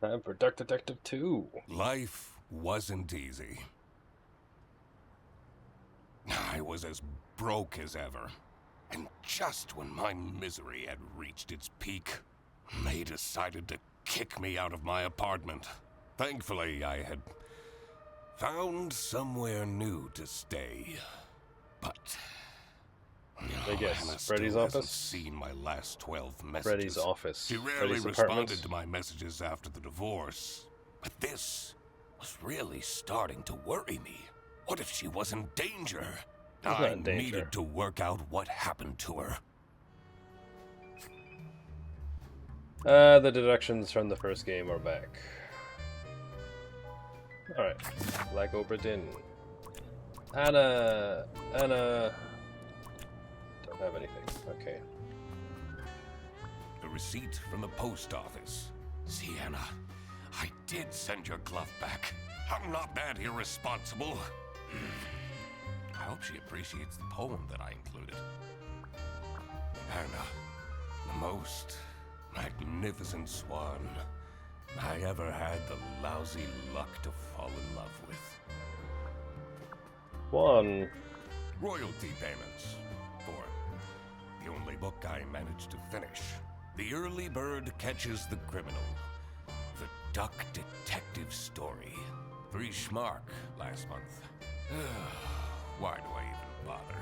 Time for Duck Detective 2. Life wasn't easy. I was as broke as ever. And just when my misery had reached its peak, they decided to kick me out of my apartment. Thankfully, I had found somewhere new to stay. But I guess Hannah Freddy's still hasn't office? seen my last 12 messages. Freddy's office. She rarely Freddy's responded apartments. to my messages after the divorce. But this was really starting to worry me. What if she was in danger? She's not in danger. Needed to work out what happened to her. The deductions from the first game are back. Alright. Like Obra Dinn. Anna. Don't have anything. Okay. A receipt from the post office. See, Anna, I did send your glove back. I'm not that irresponsible. I hope she appreciates the poem that I included. Anna, the most magnificent swan I ever had the lousy luck to fall in love with. One. Royalty payments for the only book I managed to finish. The Early Bird Catches the Criminal. The Duck Detective Story. 3 schmark last month. Why do I even bother?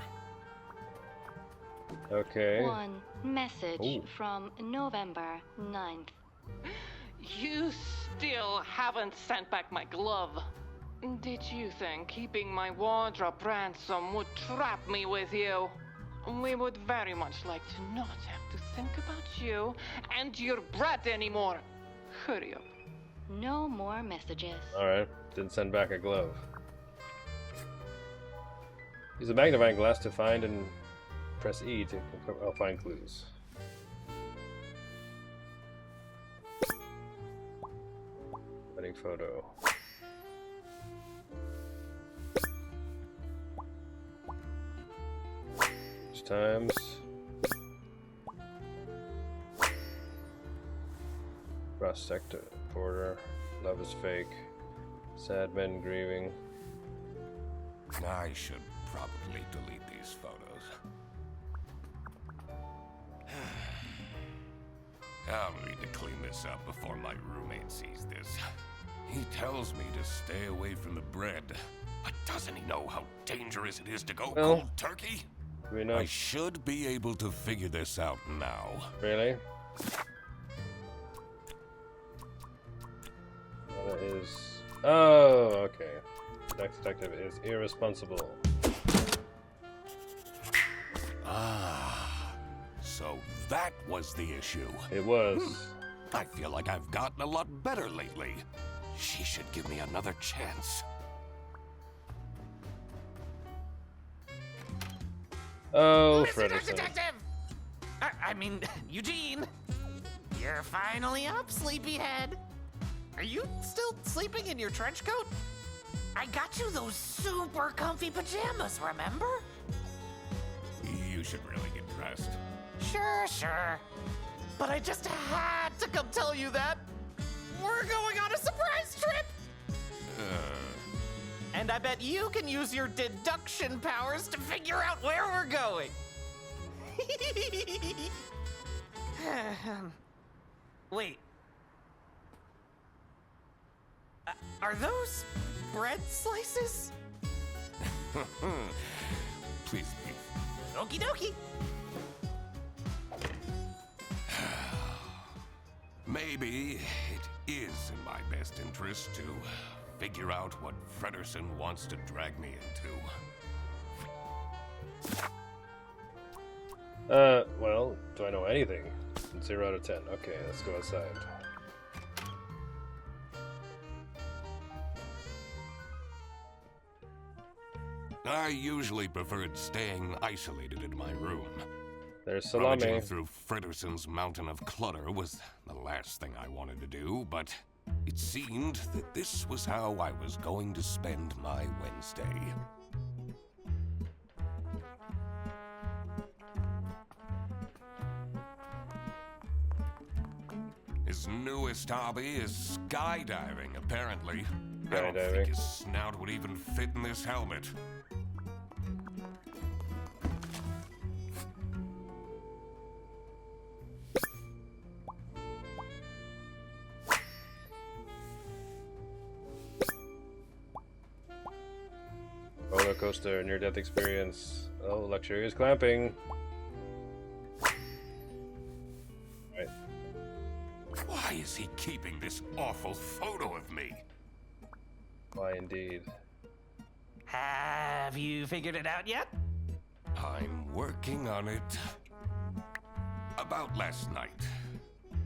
Okay. One message Ooh. from November 9th. You still haven't sent back my glove. Did you think keeping my wardrobe ransom would trap me with you? We would very much like to not have to think about you and your bread anymore. Hurry up. No more messages. Alright. Didn't send back a glove. Use a magnifying glass to find and press E to find clues. Wedding photo. Which times? Prospector, Porter, love is fake, sad men grieving. I should probably delete these photos. I'll need to clean this up before my roommate sees this. He tells me to stay away from the bread, but doesn't he know how dangerous it is to go Well, cold turkey? We know. I should be able to figure this out now. Really? That is. Oh, okay. Next detective is irresponsible. Ah, so that was the issue. It was. I feel like I've gotten a lot better lately. She should give me another chance. Oh, Mr. Duck Fredderson. Detective! I mean, Eugene! You're finally up, sleepyhead. Are you still sleeping in your trench coat? I got you those super comfy pajamas, remember? You should really get dressed. Sure. But I just had to come tell you that. We're going on a surprise trip! And I bet you can use your deduction powers to figure out where we're going. Wait. Are those bread slices? Please leave. Okie dokie. Maybe it is in my best interest to figure out what Frederson wants to drag me into. Well, do I know anything? 0 out of 10. Okay, let's go outside. I usually preferred staying isolated in my room. There's Rummaging salami. through Frederson's mountain of clutter was the last thing I wanted to do, but it seemed that this was how I was going to spend my Wednesday. His newest hobby is skydiving, apparently. I don't Skydiving. think his snout would even fit in this helmet. Roller coaster, near-death experience. Oh, luxurious glamping. Right. Why is he keeping this awful photo of me? Why indeed. Have you figured it out yet? I'm working on it. About last night.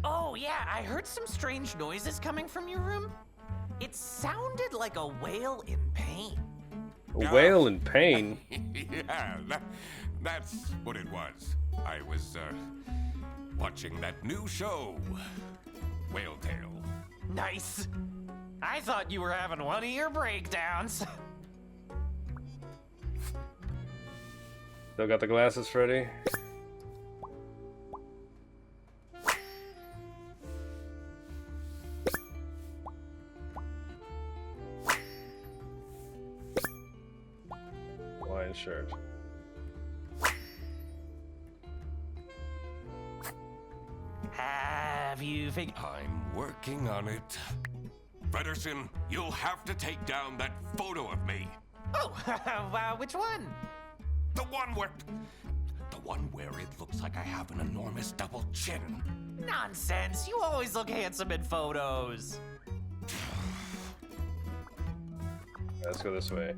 Oh, yeah, I heard some strange noises coming from your room. It sounded like a whale in pain. A whale in pain? Yeah, that's what it was. I was, watching that new show, Whale Tale. Nice. I thought you were having one of your breakdowns. Still got the glasses, Freddy? Hawaiian shirt. Have you figured... I'm working on it. Frederson, you'll have to take down that photo of me. Oh, wow, which one? The one where it looks like I have an enormous double chin. Nonsense. You always look handsome in photos. Let's go this way.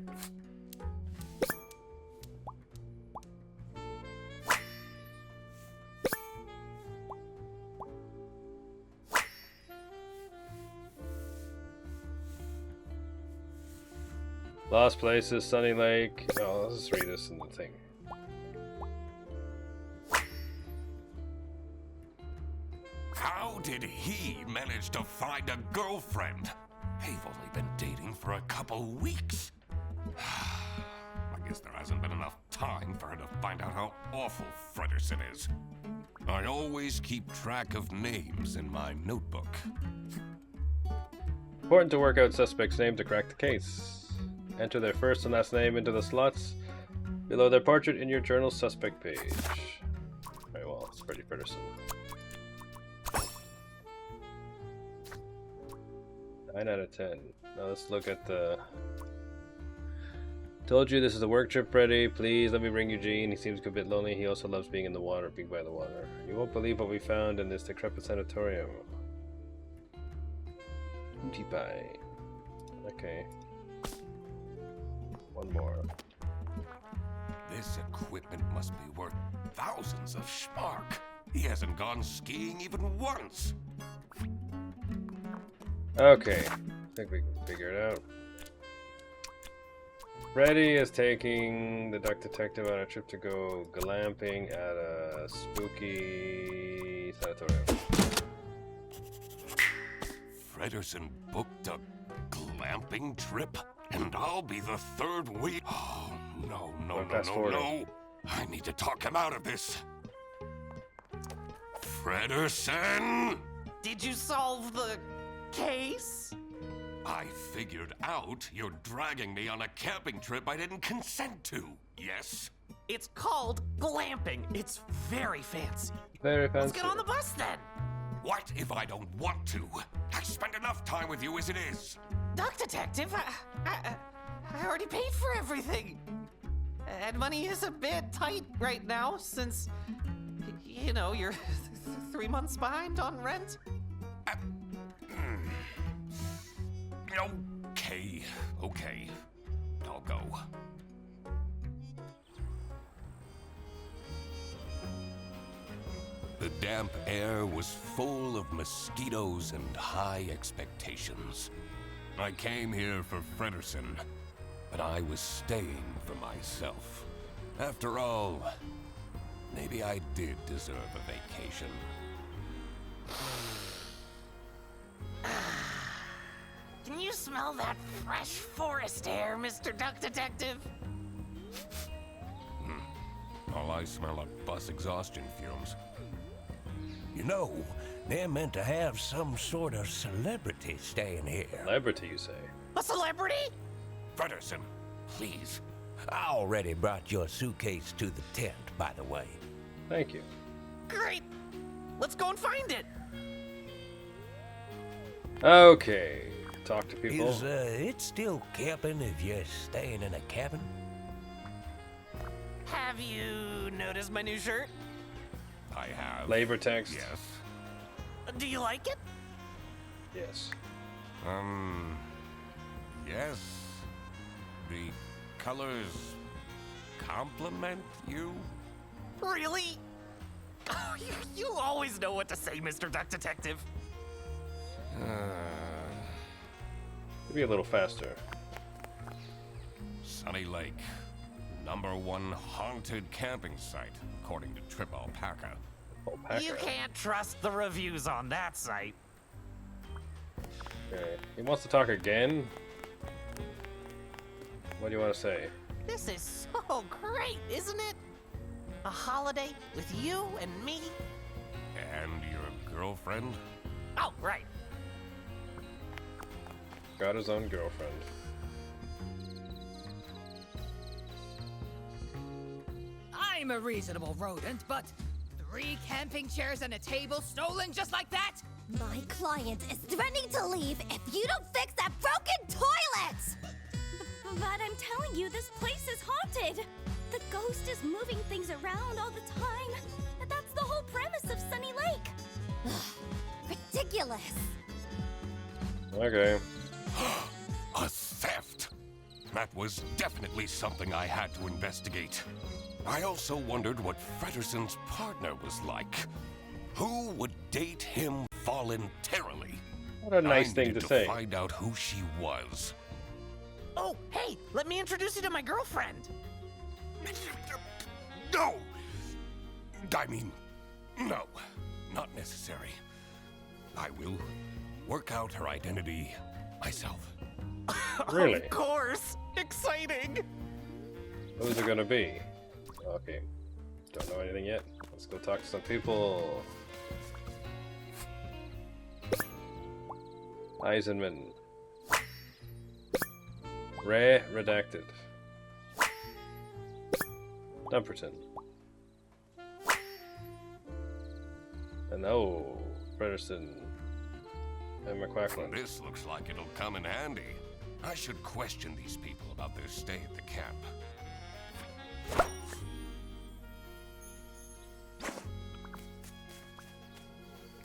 Lost Places, Sunny Lake. Oh, let's just read this in the thing. How did he manage to find a girlfriend? They've only been dating for a couple weeks. I guess there hasn't been enough time for her to find out how awful Frederson is. I always keep track of names in my notebook. Important to work out suspect's name to crack the case. Enter their first and last name into the slots below their portrait in your journal suspect page. Alright, well, it's Freddy Frederson. 9 out of 10. Now let's look at the... Told you this is a work trip, Freddy. Please let me bring Eugene. He seems a bit lonely. He also loves being in the water, being by the water. You won't believe what we found in this decrepit sanatorium. Booty pie. Okay. One more. This equipment must be worth thousands of schmark. He hasn't gone skiing even once. Okay. I think we can figure it out. Freddy is taking the duck detective on a trip to go glamping at a spooky sanatorium. Frederson booked a glamping trip, and I'll be the third wheel. Oh, no. I need to talk him out of this. Frederson! Did you solve the case? I figured out you're dragging me on a camping trip I didn't consent to, yes? It's called glamping. It's very fancy. Very fancy. Let's get on the bus then. What if I don't want to? I spend enough time with you as it is. Duck Detective, I already paid for everything. And money is a bit tight right now since, you know, you're 3 months behind on rent. Okay. I'll go. The damp air was full of mosquitoes and high expectations. I came here for Frederson, but I was staying for myself. After all, maybe I did deserve a vacation. Can you smell that fresh forest air, Mr. Duck Detective? All I smell are bus exhaustion fumes. You know, They're meant to have some sort of celebrity staying here. Celebrity, you say? A celebrity? Frederson, please. I already brought your suitcase to the tent, by the way. Thank you. Great. Let's go and find it. Okay. Talk to people. Is it still camping if you're staying in a cabin? Have you noticed my new shirt? I have. Labor text. Yes. Do you like it? Yes. Yes. The colors compliment you? Really? Oh, you always know what to say, Mr. Duck Detective. Be a little faster. Sunny Lake. #1 haunted camping site, according to Trip Alpaca. Alpaca. You can't trust the reviews on that site. Okay. He wants to talk again. What do you want to say? This is so great, isn't it? A holiday with you and me. And your girlfriend? Oh, right. Got his own girlfriend. I'm a reasonable rodent, but 3 camping chairs and a table stolen just like that? My client is threatening to leave if you don't fix that broken toilet! But I'm telling you, this place is haunted. The ghost is moving things around all the time. That's the whole premise of Sunny Lake. Ridiculous. Okay. A theft! That was definitely something I had to investigate. I also wondered what Frederson's partner was like. Who would date him voluntarily? What a nice I thing needed to say. Find out who she was. Oh, hey, let me introduce you to my girlfriend. No! I mean, no, not necessary. I will work out her identity myself. Really? Of course. Exciting. Who's it gonna be? Okay. Don't know anything yet. Let's go talk to some people. Eisenman. Ray redacted. Dumperton. And oh, Frederson and McQuacklin. This looks like it'll come in handy. I should question these people about their stay at the camp.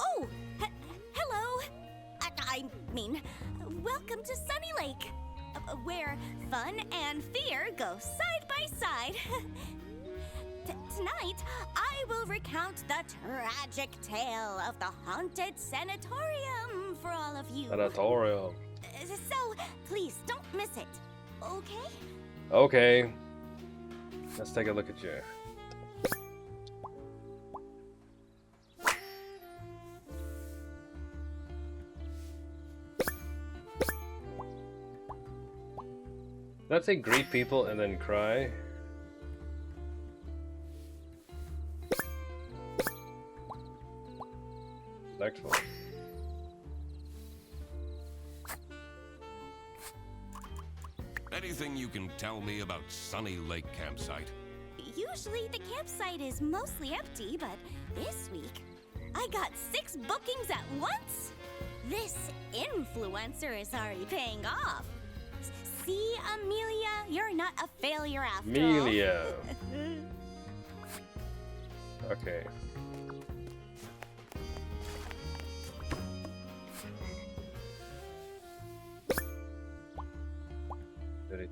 Oh, hello. I mean, welcome to Sunny Lake, where fun and fear go side by side. Tonight, I will recount the tragic tale of the haunted sanatorium for all of you. Sanatorium. So, please don't miss it, okay? Okay. Let's take a look at you. Let's say greet people and then cry. Respectful. Anything you can tell me about Sunny Lake campsite? Usually the campsite is mostly empty, but this week I got 6 bookings at once. This influencer is already paying off. See, Amelia, you're not a failure after all. Amelia. Okay.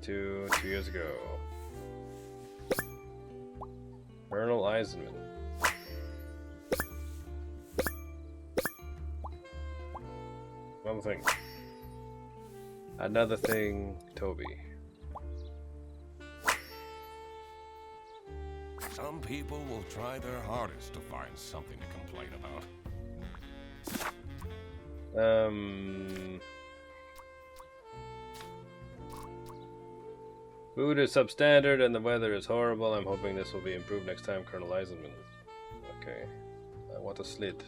Two years ago. Colonel Eisenman. One thing. Another thing, Toby. Some people will try their hardest to find something to complain about. Food is substandard and the weather is horrible. I'm hoping this will be improved next time, Colonel Eisenman. Okay. I want a slit.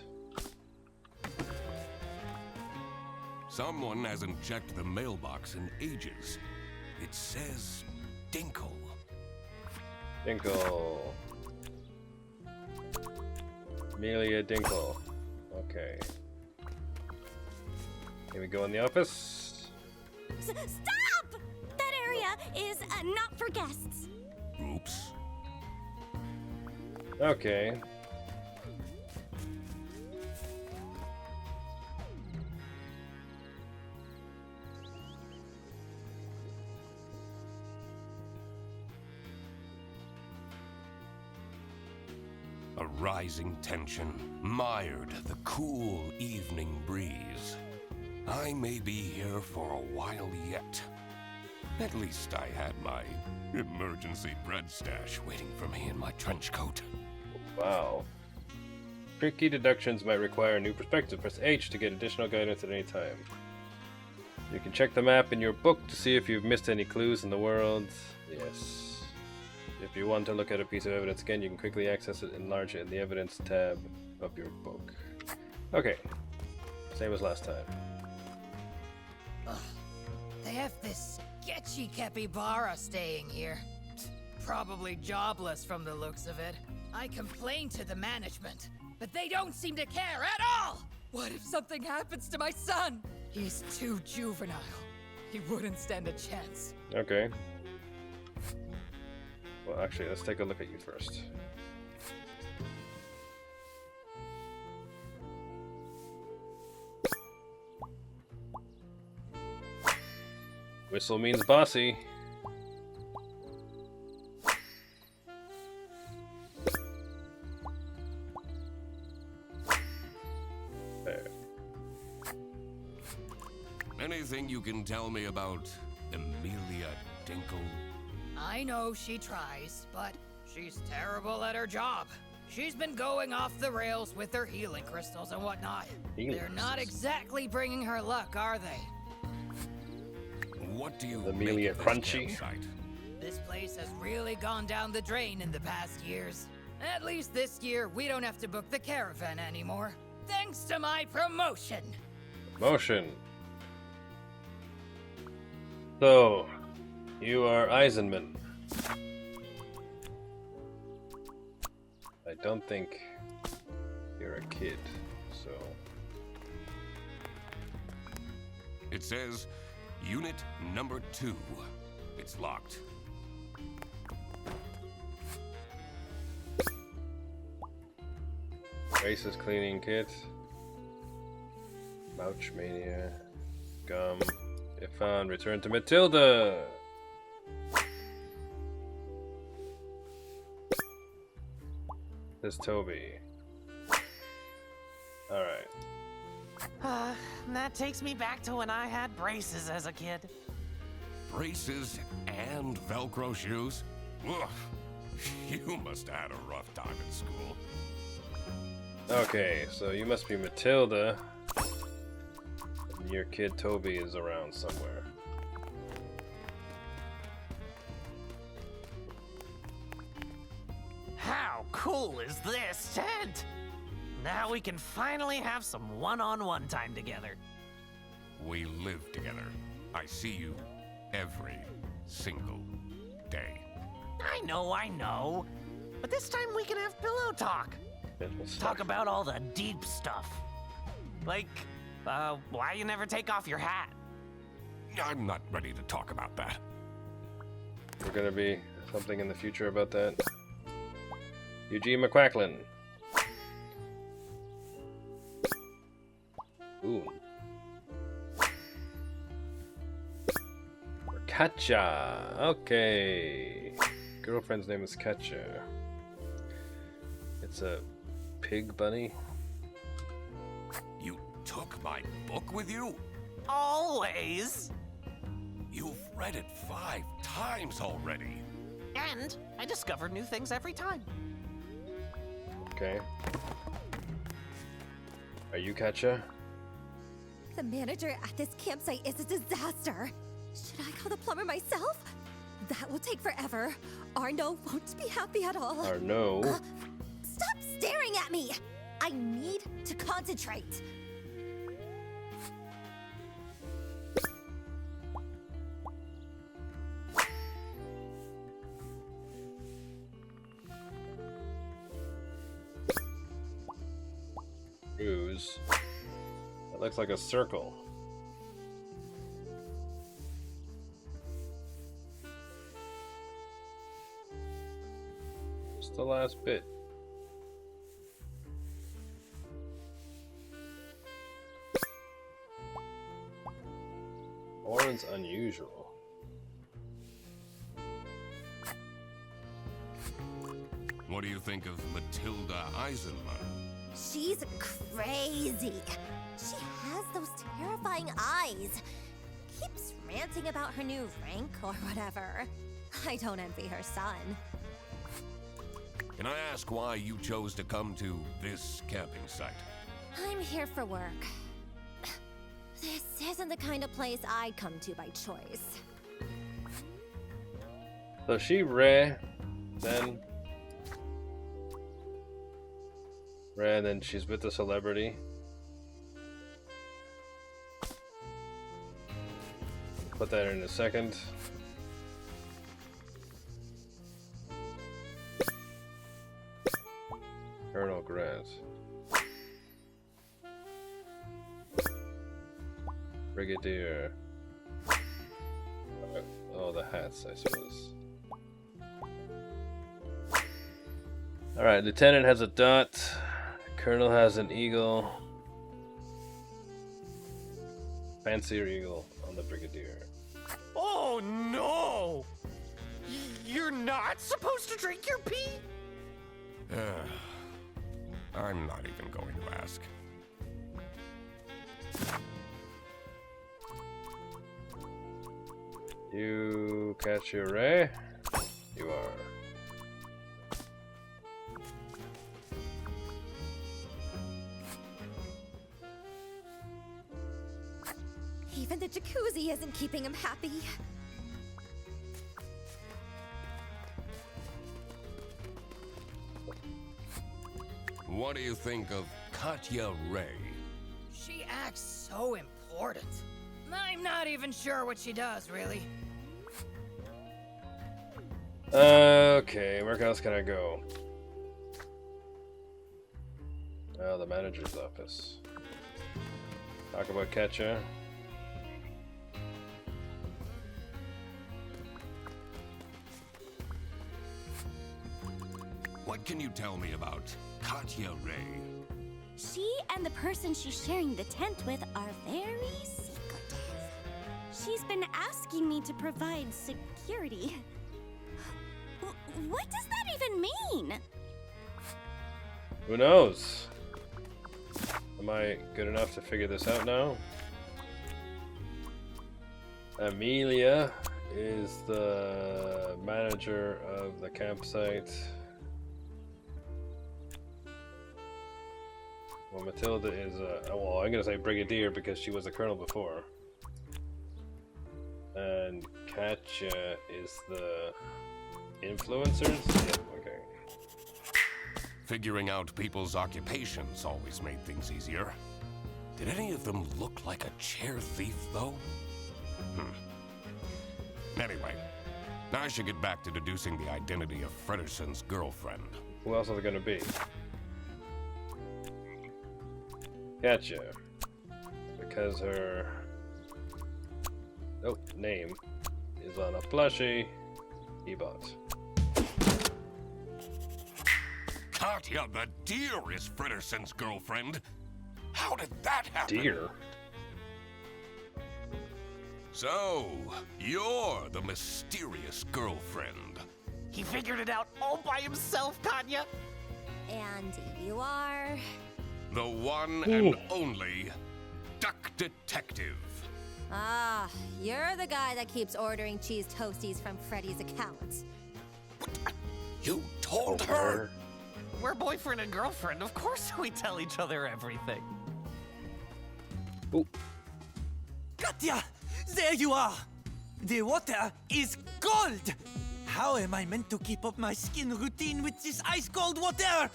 Someone hasn't checked the mailbox in ages. It says Dinkle. Dinkle. Amelia Dinkle. Okay. Here we go in the office. Stop! That area is not for guests. Oops. Okay. A rising tension mired the cool evening breeze. I may be here for a while yet. At least I had my emergency bread stash waiting for me in my trench coat. Wow. Tricky deductions might require a new perspective. Press H to get additional guidance at any time. You can check the map in your book to see if you've missed any clues in the world. Yes. If you want to look at a piece of evidence again, you can quickly access it and enlarge it in the evidence tab of your book. Okay. Same as last time. Ugh. They have this sketchy capybara staying here. Probably jobless from the looks of it. I complained to the management, but they don't seem to care at all! What if something happens to my son? He's too juvenile. He wouldn't stand a chance. Okay. Well, actually, let's take a look at you first. Whistle means bossy. There. Anything you can tell me about Amelia Dinkle? I know she tries, but she's terrible at her job. She's been going off the rails with her healing crystals and whatnot. They're not exactly bringing her luck, are they? What do you Amelia make of this Crunchy? campsite? This place has really gone down the drain in the past years. At least this year, we don't have to book the caravan anymore. Thanks to my promotion. Motion. So, you are Eisenman. I don't think you're a kid, so... It says Unit number 2. It's locked. Racist cleaning kit. Mouch mania. Gum. If found, return to Matilda! This Toby. Alright. That takes me back to when I had braces as a kid. Braces and Velcro shoes? Ugh. You must have had a rough time in school. Okay, so you must be Matilda. And your kid Toby is around somewhere. How cool is this tent? Now we can finally have some one-on-one time together. We live together. I see you every single day. I know. But this time we can have pillow talk. Talk about all the deep stuff. Like, why you never take off your hat? I'm not ready to talk about that. There's gonna be something in the future about that. Eugene McQuacklin. Ooh. Katja. Okay. Girlfriend's name is Katja. It's a pig bunny. You took my book with you? Always. You've read it 5 times already. And I discover new things every time. Okay. Are you Katja? The manager at this campsite is a disaster. Should I call the plumber myself? That will take forever. Arno won't be happy at all. Arno. Stop staring at me! I need to concentrate. Ruse. That looks like a circle. Just the last bit. Orange unusual. What do you think of Matilda Eisenman? She's crazy. She has those terrifying eyes. Keeps ranting about her new rank or whatever. I don't envy her son. Can I ask why you chose to come to this camping site? I'm here for work. This isn't the kind of place I'd come to by choice. So she Ray, then Ray, and then she's with the celebrity. Put that in a second. Colonel Grant. Brigadier. Oh, the hats, I suppose. Alright, Lieutenant has a dot. Colonel has an eagle. Fancier eagle on the Brigadier. Oh no! You're not supposed to drink your pee? I'm not even going to ask. You catch your ray? You are. Even the jacuzzi isn't keeping him happy. What do you think of Katya Ray? She acts so important. I'm not even sure what she does, really. Okay, where else can I go? Oh, the manager's office. Talk about Katya. What can you tell me about Katya Ray? She and the person she's sharing the tent with are very secretive. She's been asking me to provide security. What does that even mean? Who knows? Am I good enough to figure this out now? Amelia is the manager of the campsite. Well, Matilda is well, I'm gonna say Brigadier because she was a colonel before. And Katya is the influencers? Yeah, okay. Figuring out people's occupations always made things easier. Did any of them look like a chair thief, though? Anyway, I should get back to deducing the identity of Frederson's girlfriend. Who else is it gonna be? Katya. Because her name is on a plushie he bought. Katya the deer is Frederson's girlfriend. How did that happen? Deer? So, you're the mysterious girlfriend. He figured it out all by himself, Katya. And you are... The one and only Duck Detective. Ah, you're the guy that keeps ordering cheese toasties from Freddy's account. You told her? We're boyfriend and girlfriend. Of course we tell each other everything. Ooh. Katya! There you are! The water is cold! How am I meant to keep up my skin routine with this ice-cold water?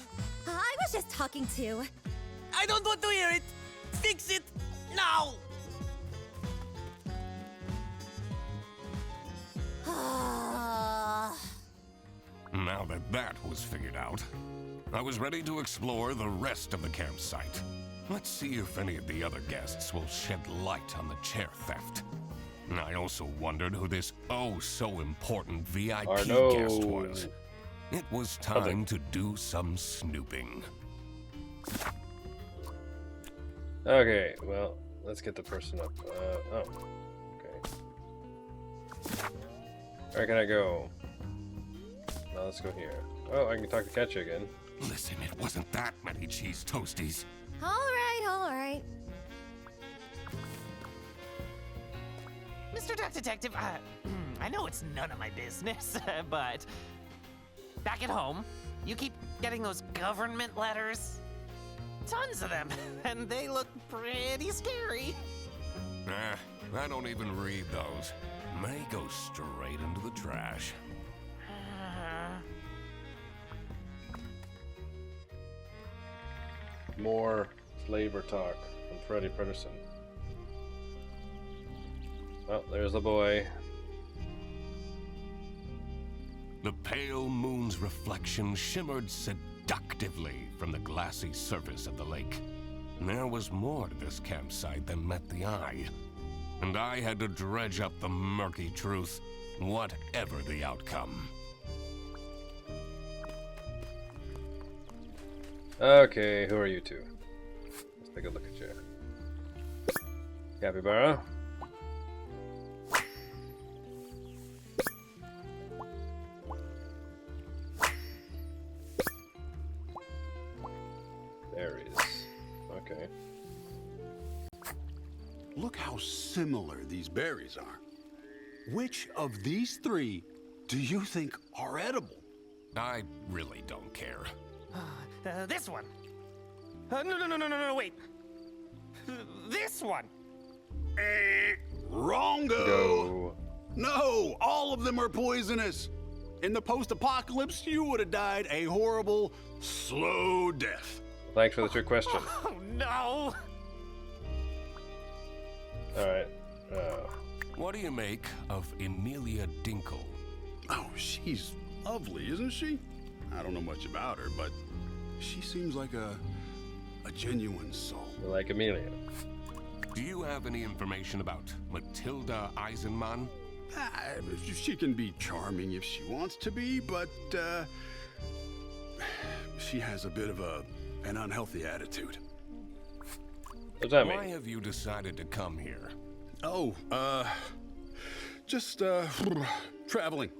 I was just talking to... I don't want to hear it! Fix it now! Now that that was figured out, I was ready to explore the rest of the campsite. Let's see if any of the other guests will shed light on the chair theft. I also wondered who this oh-so-important VIP guest was. It was time to do some snooping. Okay, well, let's get the person up. Okay. Where can I go? Now let's go here. Oh, I can talk to Katya again. Listen, it wasn't that many cheese toasties. All right, all right. Mr. Duck Detective, I know it's none of my business, but back at home, you keep getting those government letters. Tons of them, and they look pretty scary. I don't even read those. May go straight into the trash. More flavor talk from Freddy Pedersen. Oh, there's the boy. The pale moon's reflection shimmered seductively from the glassy surface of the lake. There was more to this campsite than met the eye, and I had to dredge up the murky truth, whatever the outcome. Okay, who are you two? Let's take a look at you. Capybara. Berries. Okay. Look how similar these berries are. Which of these three do you think are edible? I really don't care. This one. No, wait. This one. Wrongo! Go. No, all of them are poisonous. In the post-apocalypse, you would have died a horrible, slow death. Thanks for the trick question. Oh, no! Alright. What do you make of Emilia Dinkle? Oh, she's lovely, isn't she? I don't know much about her, but she seems like a genuine soul. Like Amelia. Do you have any information about Matilda Eisenman? She can be charming if she wants to be, but she has a bit of an unhealthy attitude. What's that mean? Why have you decided to come here? Oh, just traveling,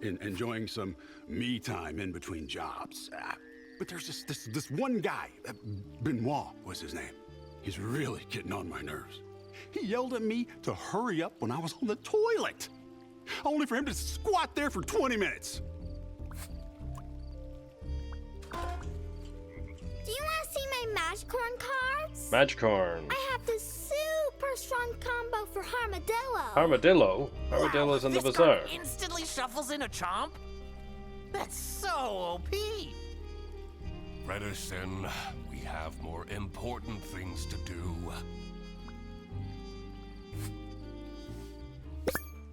enjoying some me time in between jobs. But there's this one guy, Benoit was his name. He's really getting on my nerves. He yelled at me to hurry up when I was on the toilet, only for him to squat there for 20 minutes. Do you want to see my Magicorn cards? Magicorn. I have this super strong combo for Armadillo. Armadillo? Armadillo's in the This bazaar. card instantly shuffles in a chomp? That's so OP. Pedersen, we have more important things to do.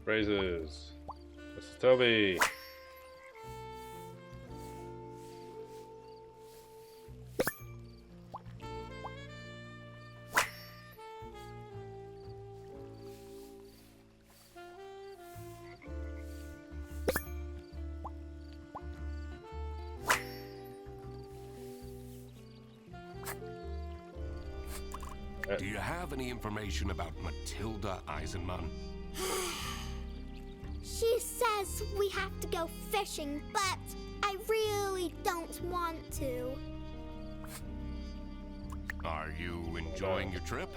Phrases. This is Toby. Do you have any information about Matilda Eisenman? She says we have to go fishing, but I really don't want to. Are you enjoying your trip?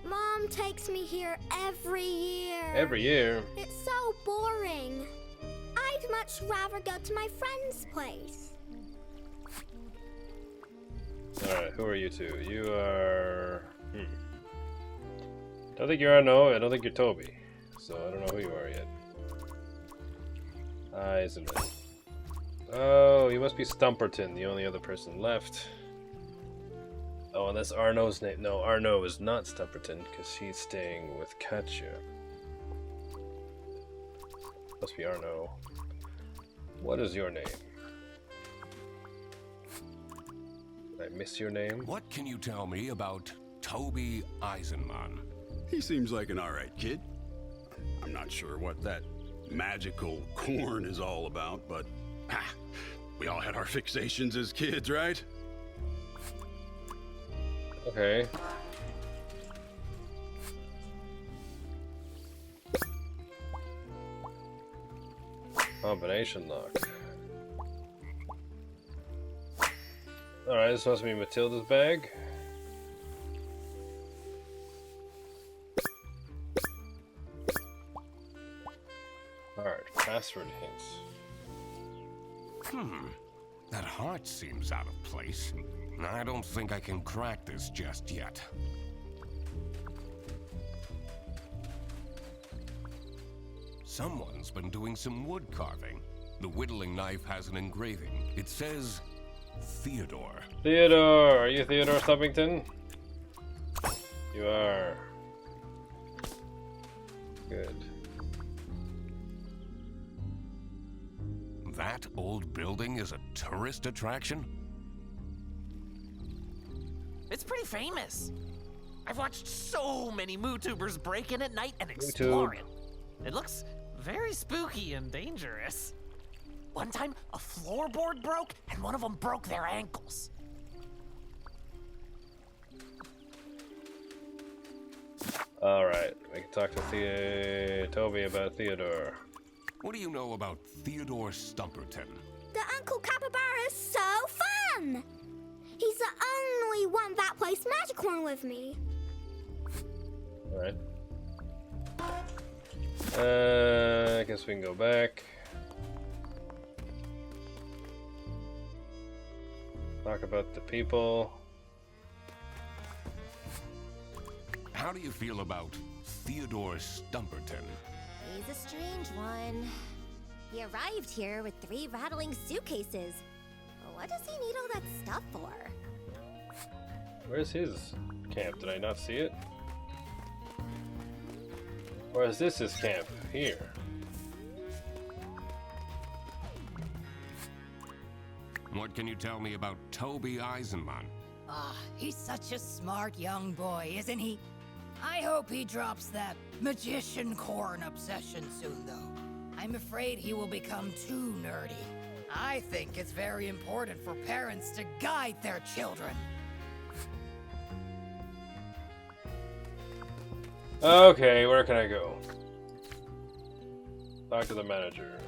Mom takes me here every year. Every year. It's so boring. I'd much rather go to my friend's place. Alright, who are you two? You are... Don't think you are, no. I don't think you're Toby. So I don't know who you are yet. Eisenman. Oh, you must be Stumperton, the only other person left. Oh, and that's Arno's name. No, Arno is not Stumperton, because he's staying with Katya. Must be Arno. What is your name? I I miss your name? What can you tell me about Toby Eisenman? He seems like an alright kid. I'm not sure what that magical corn is all about, but we all had our fixations as kids, right? Okay. Combination lock. Alright, this must be Matilda's bag. Alright, password hints. That heart seems out of place. I don't think I can crack this just yet. Someone's been doing some wood carving. The whittling knife has an engraving. It says Theodore. Theodore! Are you Theodore Stubbington? You are. Good. That old building is a tourist attraction? It's pretty famous. I've watched so many MooTubers break in at night and explore it. It looks very spooky and dangerous. One time, a floorboard broke and one of them broke their ankles. Alright, we can talk to Toby about Theodore. What do you know about Theodore Stumperton? The Uncle Capybara is so fun! He's the only one that plays Magic Horn with me. Alright. I guess we can go back. Talk about the people. How do you feel about Theodore Stumperton? He's a strange one. He arrived here with 3 rattling suitcases. What does he need all that stuff for? Where's his camp? Did I not see it? Or is this his camp? Here. What can you tell me about Toby Eisenman? He's such a smart young boy, isn't he? I hope he drops that magician corn obsession soon, though. I'm afraid he will become too nerdy. I think it's very important for parents to guide their children. Okay, where can I go? Talk to the manager.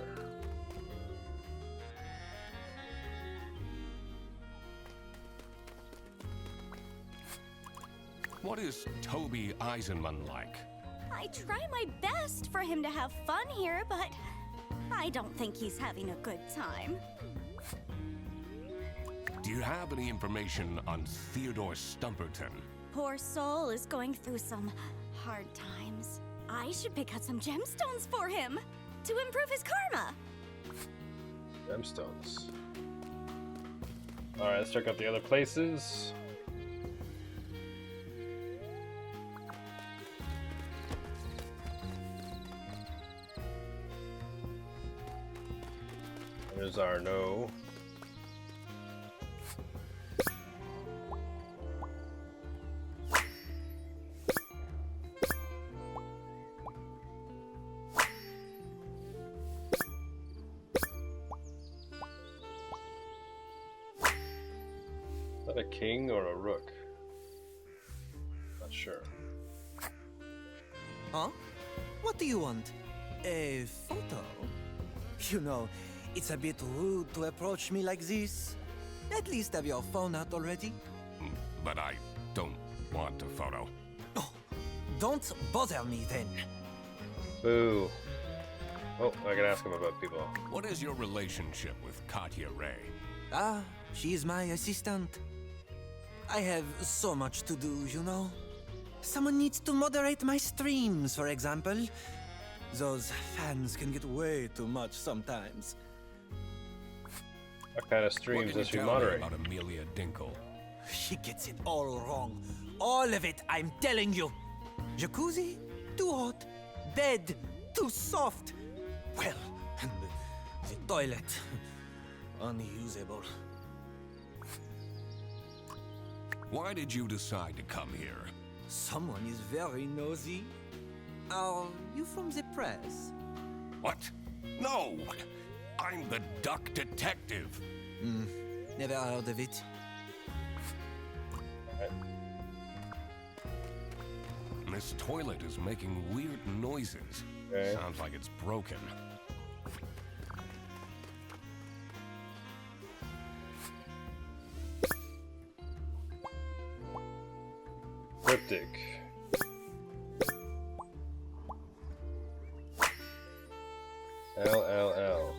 What is Toby Eisenman like? I try my best for him to have fun here, but I don't think he's having a good time. Do you have any information on Theodore Stumperton? Poor soul is going through some hard times. I should pick out some gemstones for him to improve his karma. Gemstones. Alright, let's check out the other places. There's our no. Is that a king or a rook? Not sure. Huh? What do you want? A photo? You know, it's a bit rude to approach me like this. At least have your phone out already. But I don't want a photo. Oh, don't bother me then. Boo. Oh, I can ask him about people. What is your relationship with Katya Ray? Ah, she is my assistant. I have so much to do, you know. Someone needs to moderate my streams, for example. Those fans can get way too much sometimes. What kind of streams does she moderate? About Amelia Dinkle? She gets it all wrong. All of it, I'm telling you. Jacuzzi, too hot. Bed, too soft. Well, and the toilet, unusable. Why did you decide to come here? Someone is very nosy. Are you from the press? What? No! I'm the duck detective. Never heard of it. This toilet is making weird noises. Okay. Sounds like it's broken. Cryptic. LLL.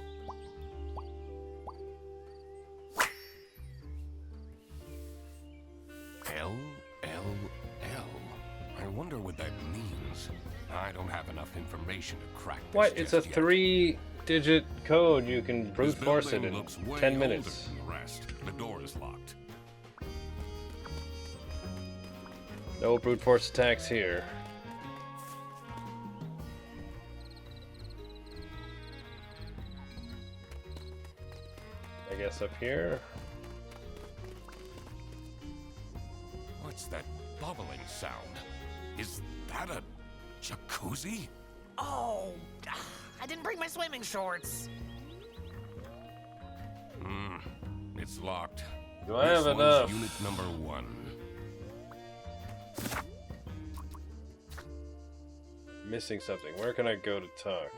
LLL. I wonder what that means. I don't have enough information to crack this. What? It's a just yet. 3-digit code. You can brute This force it building in looks way 10 older minutes. than the rest. The door is locked. No brute force attacks here. I guess up here. What's that bubbling sound? Is that a jacuzzi? Oh, I didn't bring my swimming shorts. It's locked. Do I have This one's enough? Unit number 1. Missing something. Where can I go to talk?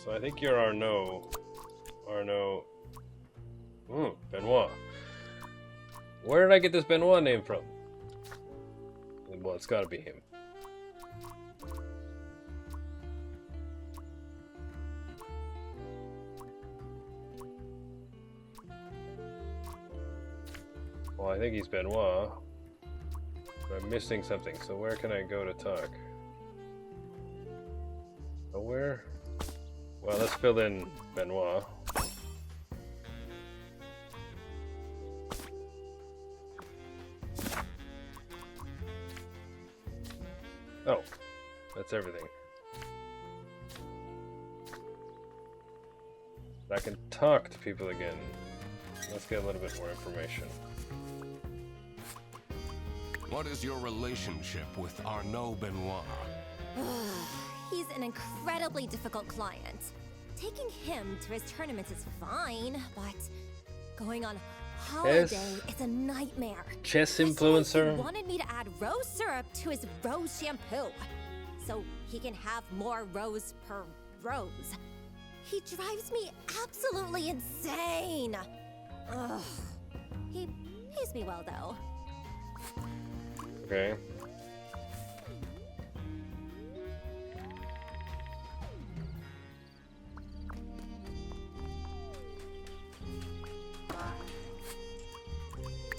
So I think you're Arnaud. Arnaud. Benoit. Where did I get this Benoit name from? Well, it's gotta be him. Well, I think he's Benoit. But I'm missing something, so where can I go to talk? Where? Well, let's fill in Benoit. Oh, that's everything. I can talk to people again. Let's get a little bit more information. What is your relationship with Arnaud Benoit? He's an incredibly difficult client. Taking him to his tournaments is fine, but going on holiday is a nightmare. Chess Besides, influencer? He wanted me to add rose syrup to his rose shampoo, so he can have more rose per rose. He drives me absolutely insane. Ugh. He pays me well, though. Okay.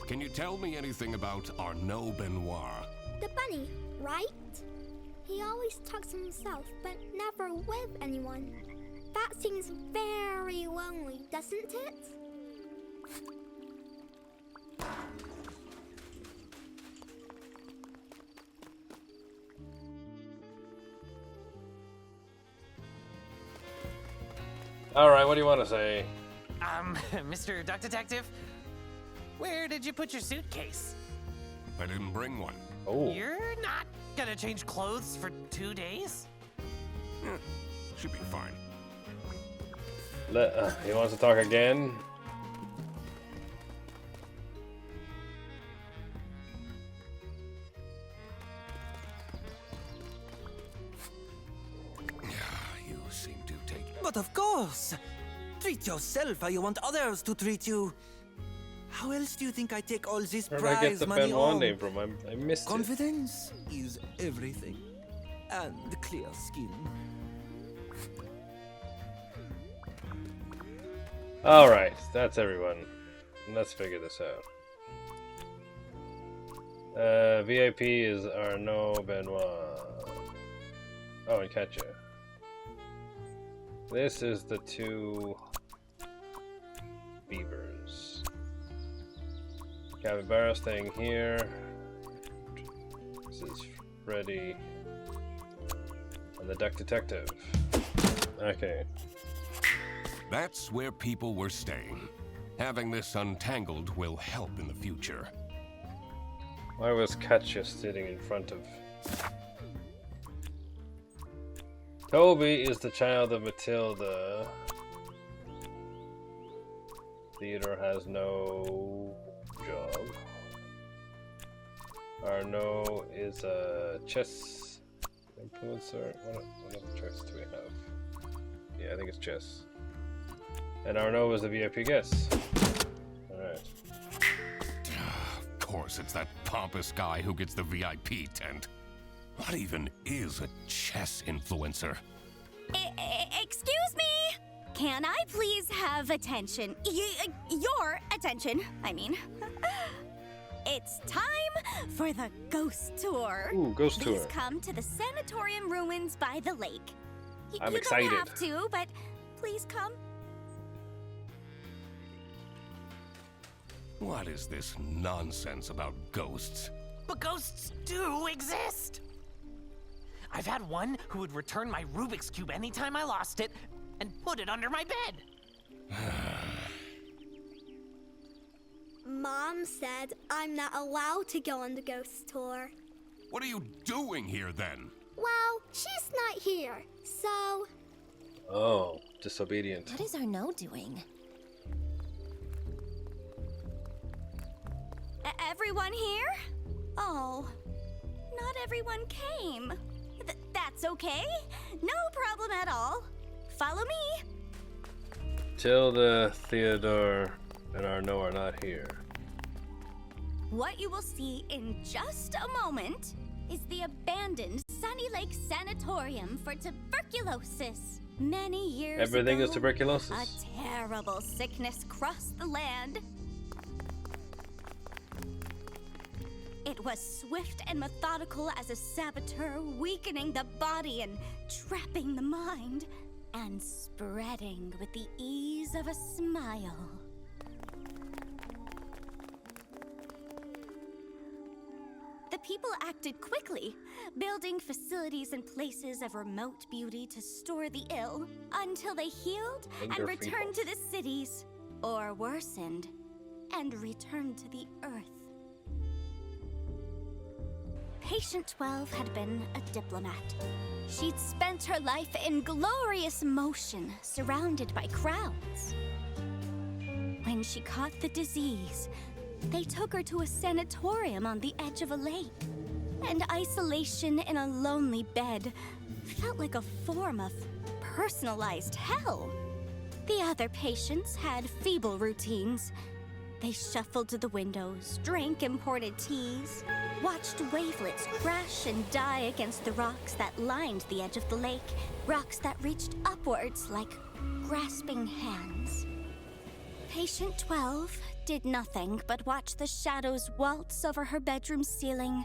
Can you tell me anything about Arnaud Benoit? The bunny, right? He always talks to himself, but never with anyone. That seems very lonely, doesn't it? Alright, what do you want to say? Mr. Duck Detective, where did you put your suitcase? I didn't bring one. Oh. You're not gonna change clothes for 2 days? Should be fine. He wants to talk again? You seem to take... But of course! Treat yourself how you want others to treat you. How else do you think I take all this Where did I get prize the money Benoit home? name from? I missed it. Confidence is everything. And clear skin. Alright, that's everyone. Let's figure this out. VIP is Arnaud Benoit. Oh, and Katja. This is the 2 beavers. Capybara staying here. This is Freddy. And the Duck Detective. Okay. That's where people were staying. Having this untangled will help in the future. Why was Katja sitting in front of... Toby is the child of Matilda. Theodore has no job. Arnaud is a chess influencer. What other choices do we have? Yeah, I think it's chess. And Arnaud is a VIP guest. Alright. Of course, it's that pompous guy who gets the VIP tent. What even is a chess influencer? Excuse me? Can I please have attention? Your attention, I mean. It's time for the ghost tour. Ooh, ghost tour. Please come to the sanatorium ruins by the lake. I'm you excited. don't have to, but please come. What is this nonsense about ghosts? But ghosts do exist! I've had one who would return my Rubik's Cube anytime I lost it and put it under my bed. Mom said I'm not allowed to go on the ghost tour. What are you doing here then? Well, she's not here, so... Oh, disobedient. What is Arnaud doing? Everyone here? Oh, not everyone came. That's okay. No problem at all. Follow me. Tilda, Theodore, and Arnaud are not here. What you will see in just a moment is the abandoned Sunny Lake Sanatorium for tuberculosis. Many years Everything ago, is tuberculosis. a terrible sickness crossed the land. It was swift and methodical as a saboteur, weakening the body and trapping the mind, and spreading with the ease of a smile. The people acted quickly, building facilities and places of remote beauty to store the ill, until they healed and returned to the cities, or worsened and returned to the earth. Patient 12 had been a diplomat. She'd spent her life in glorious motion, surrounded by crowds. When she caught the disease, they took her to a sanatorium on the edge of a lake. And isolation in a lonely bed felt like a form of personalized hell. The other patients had feeble routines. They shuffled to the windows, drank imported teas, watched wavelets crash and die against the rocks that lined the edge of the lake, rocks that reached upwards like grasping hands. Patient 12 did nothing but watch the shadows waltz over her bedroom ceiling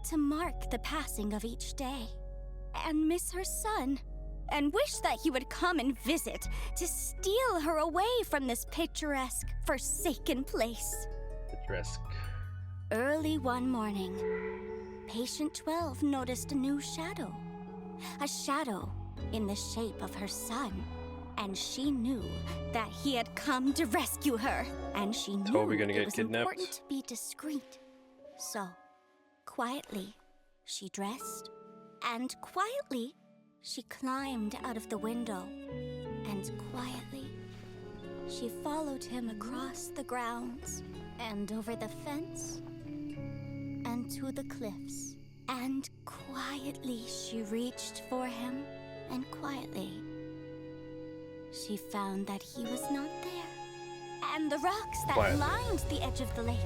to mark the passing of each day, and miss her son, and wish that he would come and visit to steal her away from this picturesque, forsaken place. Picturesque. Early one morning, Patient 12 noticed a new shadow. A shadow in the shape of her son. And she knew that he had come to rescue her. And she knew Toby gonna it get was kidnapped? important to be discreet. So, quietly, she dressed. And quietly, she climbed out of the window. And quietly, she followed him across the grounds. And over the fence. And to the cliffs. And quietly she reached for him. And quietly she found that he was not there. And the rocks that lined the edge of the lake,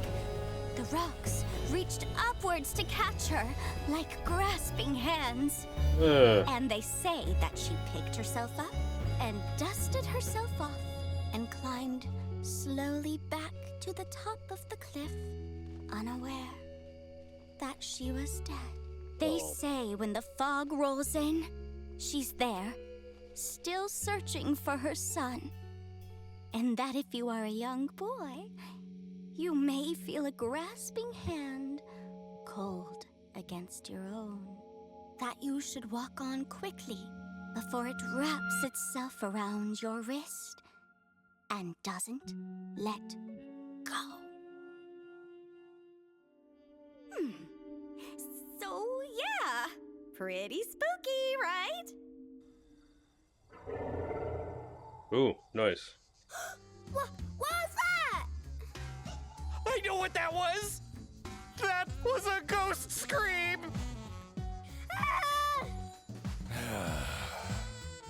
the rocks reached upwards to catch her like grasping hands. And they say that she picked herself up and dusted herself off and climbed slowly back to the top of the cliff, unaware that she was dead. They say when the fog rolls in, she's there, still searching for her son. And that if you are a young boy, you may feel a grasping hand cold against your own. That you should walk on quickly before it wraps itself around your wrist and doesn't let go. Pretty spooky, right? Ooh, nice. What was that? I know what that was! That was a ghost scream! Ah!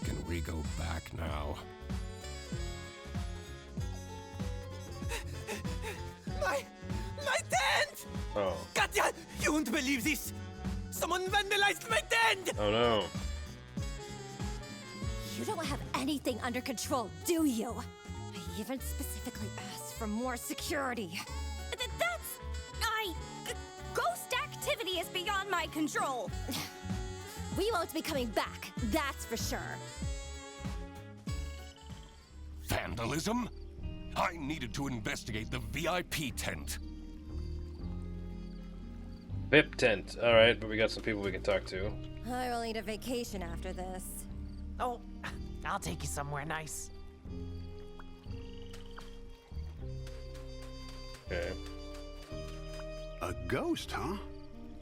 Can we go back now? My tent! Oh. Katya, you won't believe this! Someone vandalized my tent! Oh no. You don't have anything under control, do you? I even specifically asked for more security. Ghost activity is beyond my control. We won't be coming back, that's for sure. Vandalism? I needed to investigate the VIP tent. VIP tent. Alright, but we got some people we can talk to. I will need a vacation after this. Oh, I'll take you somewhere nice. Okay. A ghost, huh?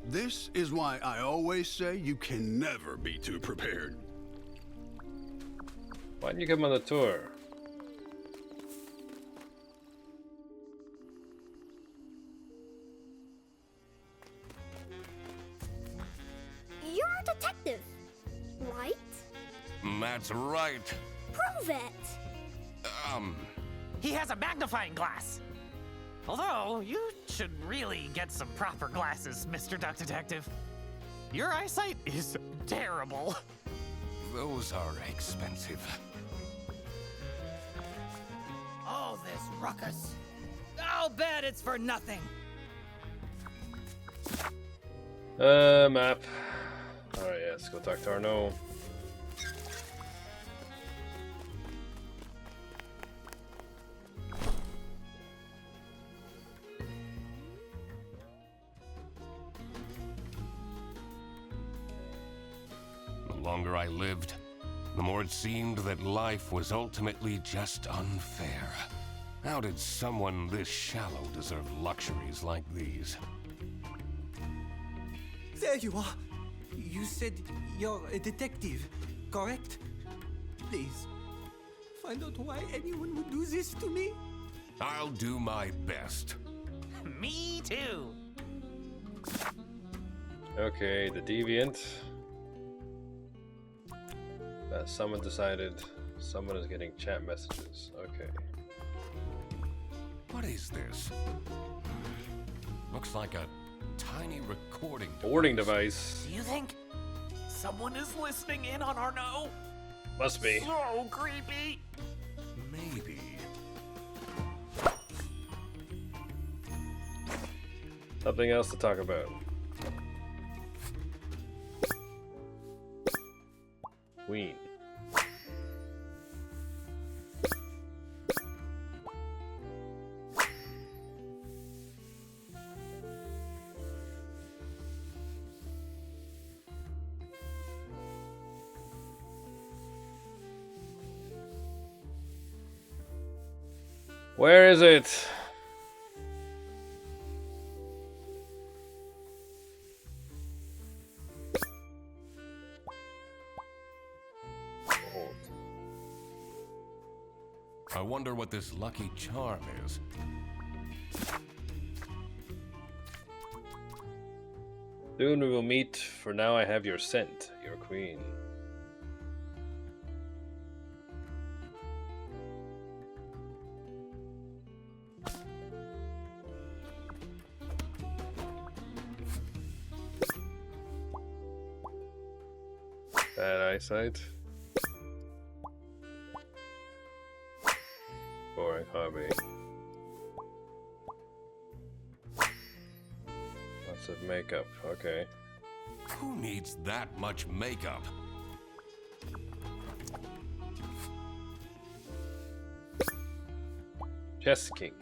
This is why I always say you can never be too prepared. Why didn't you come on the tour? You're a detective, right? That's right. Prove it. He has a magnifying glass. Although, you should really get some proper glasses, Mr. Duck Detective. Your eyesight is terrible. Those are expensive. Oh, this ruckus. I'll bet it's for nothing. Map. Alright, yeah, let's go talk to Arnaud. The longer I lived, the more it seemed that life was ultimately just unfair. How did someone this shallow deserve luxuries like these? There you are. You said you're a detective, correct? Please, find out why anyone would do this to me. I'll do my best. Me too. Okay, the deviant. Someone decided someone is getting chat messages. Okay. What is this? Looks like a tiny recording Boarding device. Do you think someone is listening in on Arnaud? Must be. So creepy. Maybe. Something else to talk about. Queen. Where is it? I wonder what this lucky charm is. Soon we will meet. For now I have your scent, your queen. Bad eyesight. Boring hobby. Lots of makeup, okay. Who needs that much makeup? Chess King.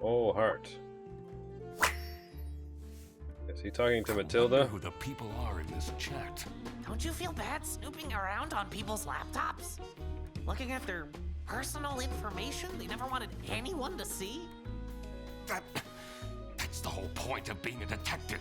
Oh, heart. Is he talking to I Matilda? wonder who the people are in this chat. Don't you feel bad snooping around on people's laptops? Looking at their personal information they never wanted anyone to see? That's the whole point of being a detective.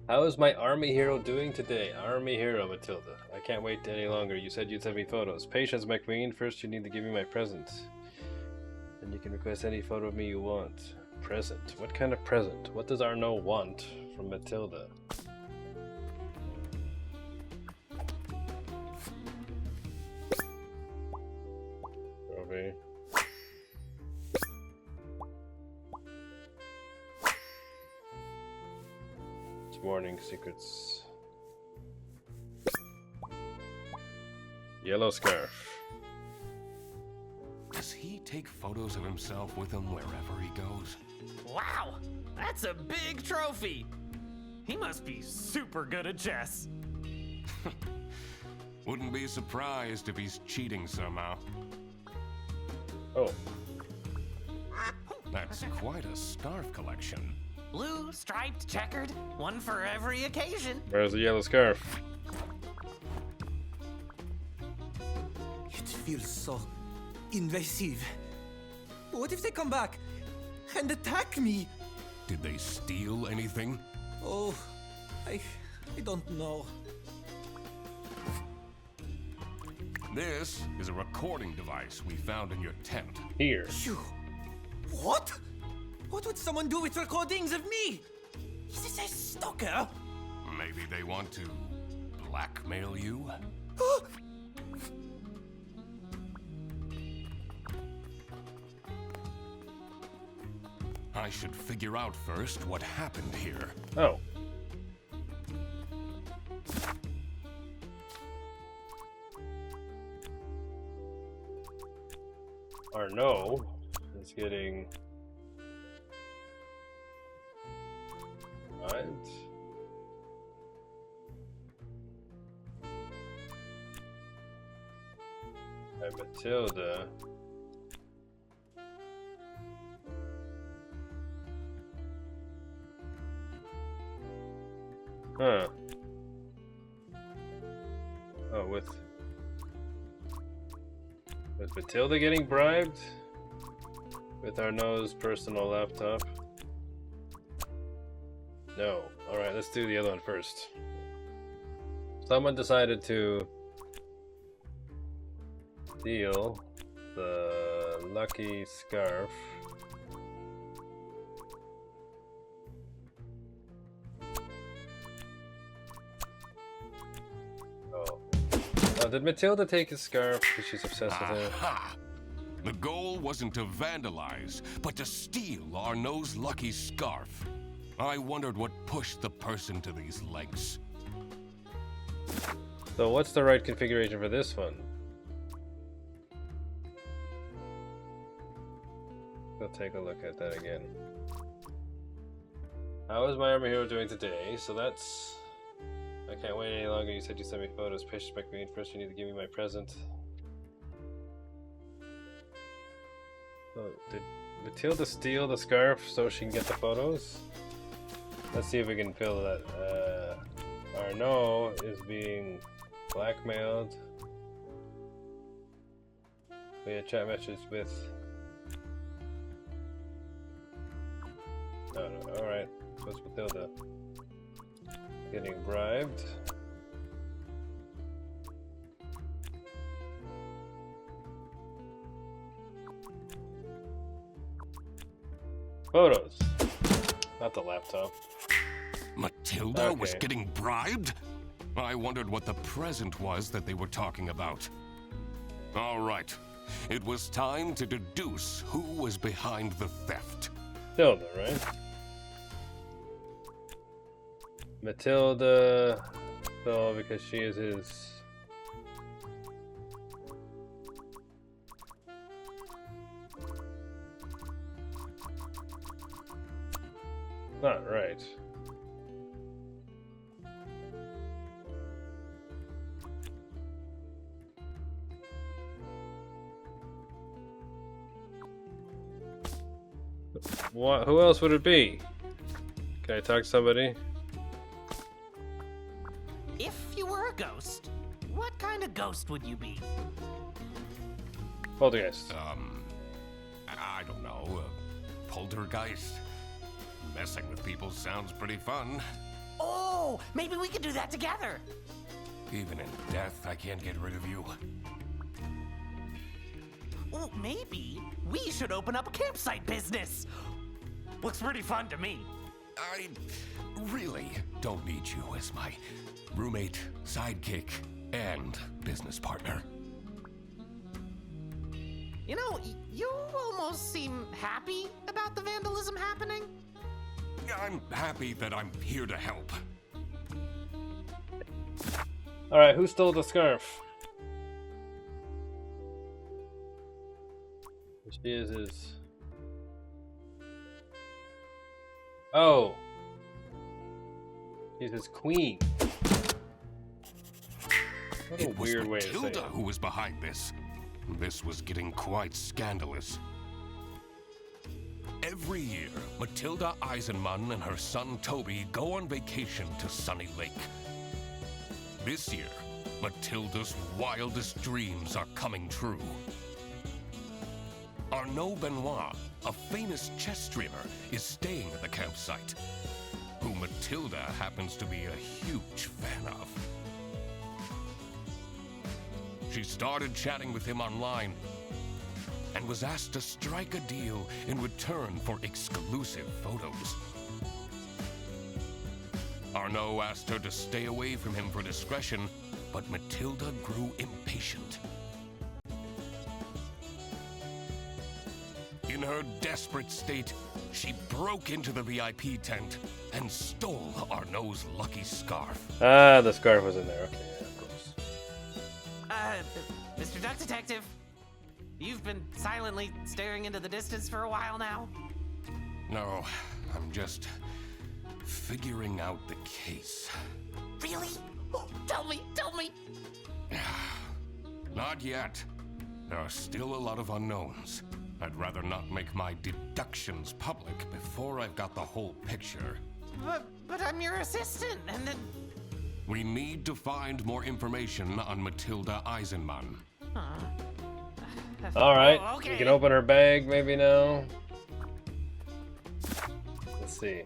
How is my army hero doing today? Army hero, Matilda. I can't wait any longer. You said you'd send me photos. Patience, McQueen. First, you need to give me my present. And you can request any photo of me you want. Present? What kind of present? What does Arno want from Matilda? Trophy. Warning secrets. Yellow scarf. Does he take photos of himself with him wherever he goes? Wow, that's a big trophy. He must be super good at chess. Wouldn't be surprised if he's cheating somehow. Oh. That's quite a scarf collection. Blue, striped, checkered, one for every occasion. Where's the yellow scarf? It feels so invasive. What if they come back and attack me? Did they steal anything? Oh, I don't know. This is a recording device we found in your tent. Here. Phew. What? What would someone do with recordings of me? Is this a stalker? Maybe they want to blackmail you? I should figure out first what happened here. Oh. Arno is getting... Right. And Matilda. Huh. Oh, with Matilda getting bribed? With Arno's personal laptop? No. Alright, let's do the other one first. Someone decided to steal the lucky scarf. Oh. Did Matilda take his scarf because she's obsessed with it? Aha! The goal wasn't to vandalize, but to steal Arno's lucky scarf. I wondered what pushed the person to these lengths. So what's the right configuration for this one? We'll take a look at that again. How is my army hero doing today? So that's... I can't wait any longer. You said you sent me photos. Patience, McQueen. First you need to give me my present. Oh, did Matilda steal the scarf so she can get the photos? Let's see if we can fill that. Arno is being blackmailed via chat message with... No, alright. What's Matilda? Getting bribed. Photos. Not the laptop. Matilda was getting bribed? I wondered what the present was that they were talking about. All right. It was time to deduce who was behind the theft. Matilda, right? Matilda fell because she is his... Not right. What? Who else would it be? Can I talk to somebody? if you were a ghost, what kind of ghost would you be? Poltergeist. I don't know. Poltergeist? Messing with people sounds pretty fun. Oh, maybe we could do that together. Even in death, I can't get rid of you. Well, maybe we should open up a campsite business. Looks pretty fun to me. I really don't need you as my roommate, sidekick, and business partner. You know, you almost seem happy about the vandalism happening. I'm happy that I'm here to help. Alright, who stole the scarf? She is his. Oh! He's his queen. What a weird way to say it. It was Matilda who was behind this. This was getting quite scandalous. Every year, Matilda Eisenmann and her son Toby go on vacation to Sunny Lake. This year, Matilda's wildest dreams are coming true. Arnaud Benoit, a famous chess streamer, is staying at the campsite, who Matilda happens to be a huge fan of. She started chatting with him online and was asked to strike a deal in return for exclusive photos. Arnaud asked her to stay away from him for discretion, but Matilda grew impatient. In her desperate state, she broke into the VIP tent and stole Arnaud's lucky scarf. Ah, the scarf was in there. Okay, yeah, of course. Mr. Duck Detective, you've been silently staring into the distance for a while now. No, I'm just figuring out the case. Really? Oh, tell me! Not yet. There are still a lot of unknowns. I'd rather not make my deductions public before I've got the whole picture. But I'm your assistant, and then... We need to find more information on Matilda Eisenmann. Alright, Oh, okay. we can open her bag maybe now. Let's see.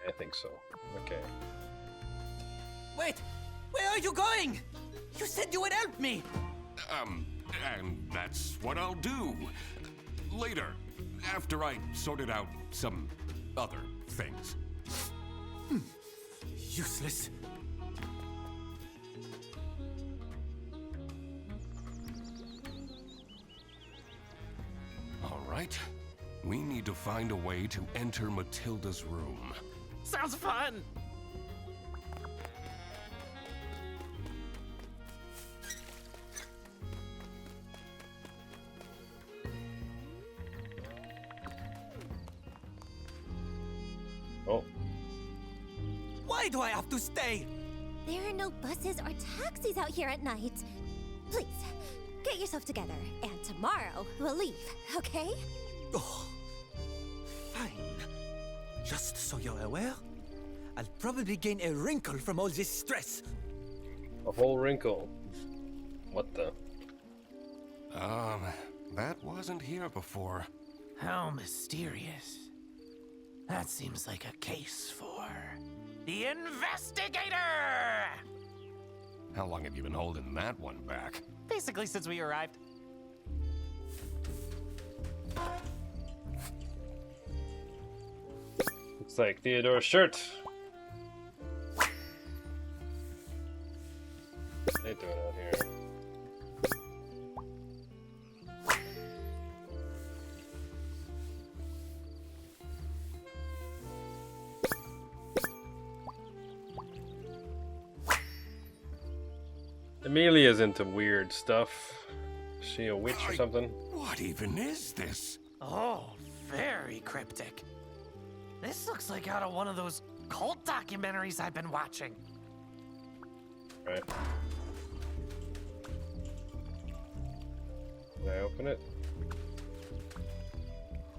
I think so. Okay. Wait! Where are you going? You said you would help me! And that's what I'll do. Later, after I sorted out some other things. Useless. All right. We need to find a way to enter Matilda's room. Sounds fun! Oh. Why do I have to stay? There are no buses or taxis out here at night. Please, get yourself together, and tomorrow we'll leave, okay? Oh, fine. Just so you're aware, I'll probably gain a wrinkle from all this stress. A whole wrinkle. What the? That wasn't here before. How mysterious. That seems like a case for the investigator! How long have you been holding that one back? Basically since we arrived. Looks like Theodore's shirt. What are they doing out here? Amelia's into weird stuff. Is she a witch or something? What even is this? Oh, very cryptic. This looks like out of one of those cult documentaries I've been watching. Right. Can I open it?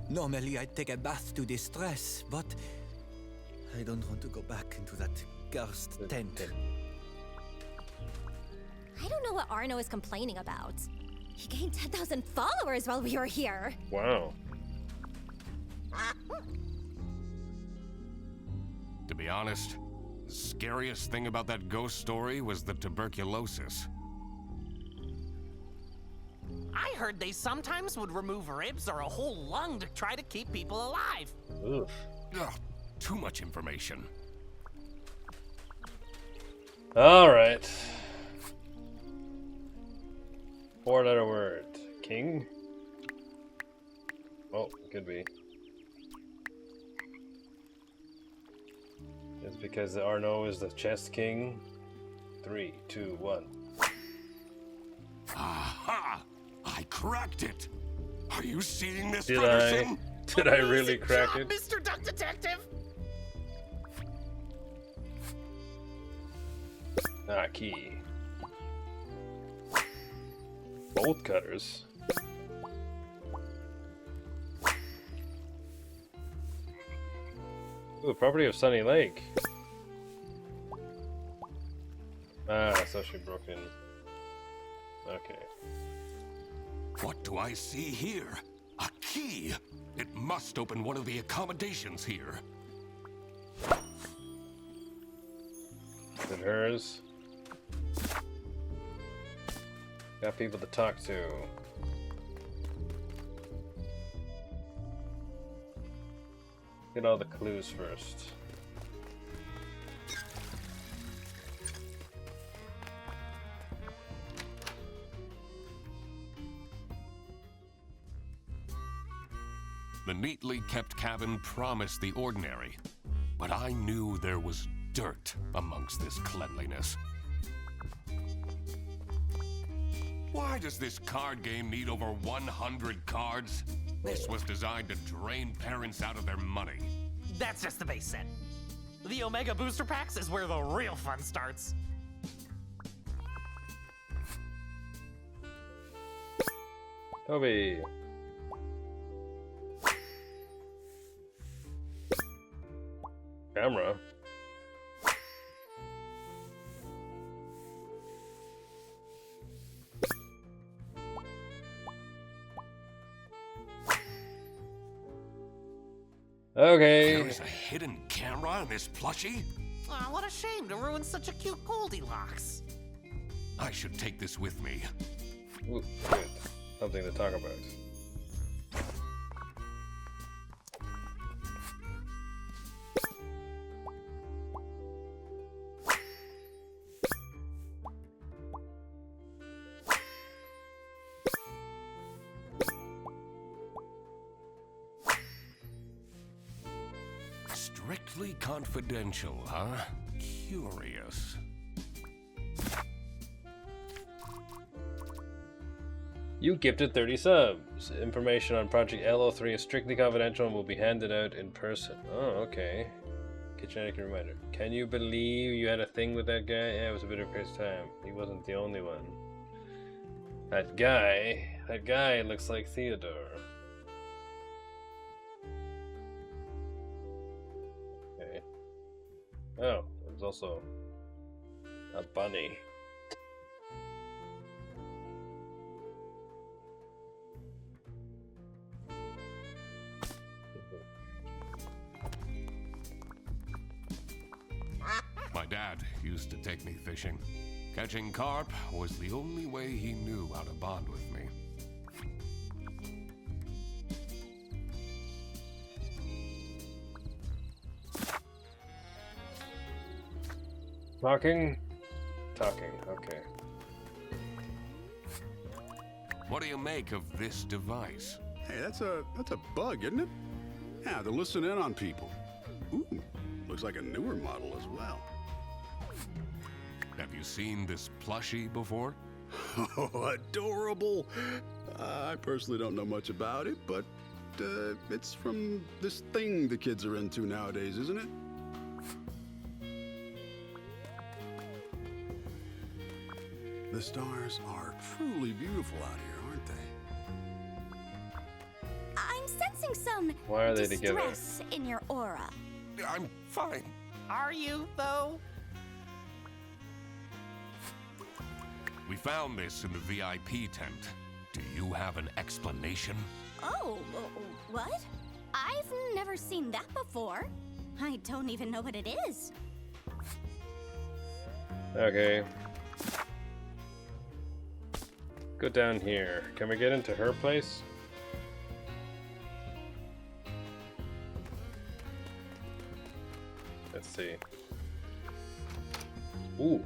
Normally I'd take a bath to distress, but I don't want to go back into that cursed tent. I don't know what Arno is complaining about. He gained 10,000 followers while we were here. Wow. To be honest, the scariest thing about that ghost story was the tuberculosis. I heard they sometimes would remove ribs or a whole lung to try to keep people alive. Oof. Ugh, too much information. All right. 4-letter word. King? Oh, could be. It's because Arno is the chess king. 3, 2, 1. Aha! I cracked it! Are you seeing this, Did Fredderson? Did I really crack job, it? Mr. Duck Detective! Ah, key. Bolt cutters. Ooh, property of Sunny Lake. Ah, so she broke in. Okay. What do I see here? A key! It must open one of the accommodations here. Is it hers? Got people to talk to. Get all the clues first. The neatly kept cabin promised the ordinary, but I knew there was dirt amongst this cleanliness. Why does this card game need over 100 cards? This was designed to drain parents out of their money. That's just the base set. The Omega Booster Packs is where the real fun starts. Toby. Camera. Okay. There is a hidden camera in this plushie? Aw, what a shame to ruin such a cute Goldilocks. I should take this with me. Ooh, good. Something to talk about. Strictly confidential, huh? Curious. You gifted 30 subs. Information on Project LO3 is strictly confidential and will be handed out in person. Oh, okay. Kitchen reminder. Can you believe you had a thing with that guy? Yeah, it was a bit of a crazy time. He wasn't the only one. That guy looks like Theodore. Okay. Oh, there's also a bunny. My dad used to take me fishing. Catching carp was the only way he knew how to bond with me. Talking, okay. What do you make of this device? Hey, that's a bug, isn't it? Yeah, to listen in on people. Ooh, looks like a newer model as well. Have you seen this plushie before? Oh, adorable. I personally don't know much about it, but it's from this thing the kids are into nowadays, isn't it? The stars are truly beautiful out here, aren't they? I'm sensing some Why are they together? distress in your aura. I'm fine. Are you, though? We found this in the VIP tent. Do you have an explanation? Oh, what? I've never seen that before. I don't even know what it is. Okay. Go down here. Can we get into her place? Let's see. Ooh.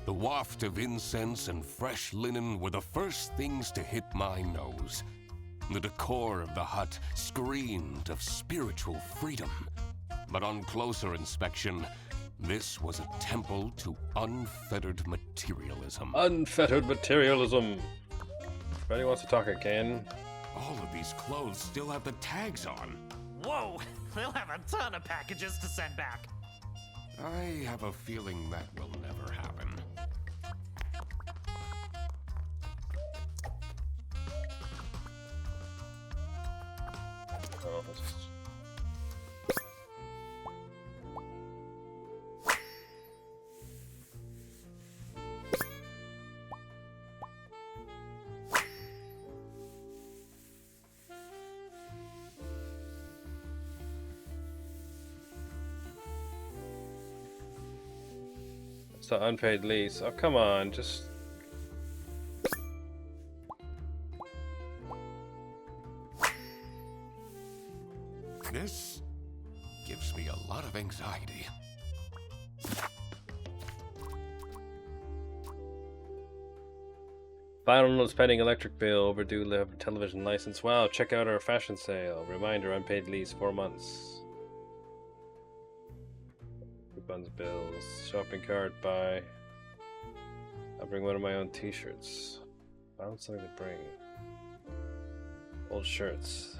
The waft of incense and fresh linen were the first things to hit my nose. The decor of the hut screamed of spiritual freedom. But on closer inspection, this was a temple to unfettered materialism. Unfettered materialism. Everybody wants to talk again. All of these clothes still have the tags on. Whoa, they'll have a ton of packages to send back. I have a feeling that will never happen. Oh, it's the unpaid lease. Oh, come on, just... This gives me a lot of anxiety. Final notice pending electric bill, overdue television license. Wow, check out our fashion sale. Reminder, unpaid lease, 4 months. Coupons, bills, shopping cart, buy. I'll bring one of my own t-shirts. Found something to bring. Old shirts.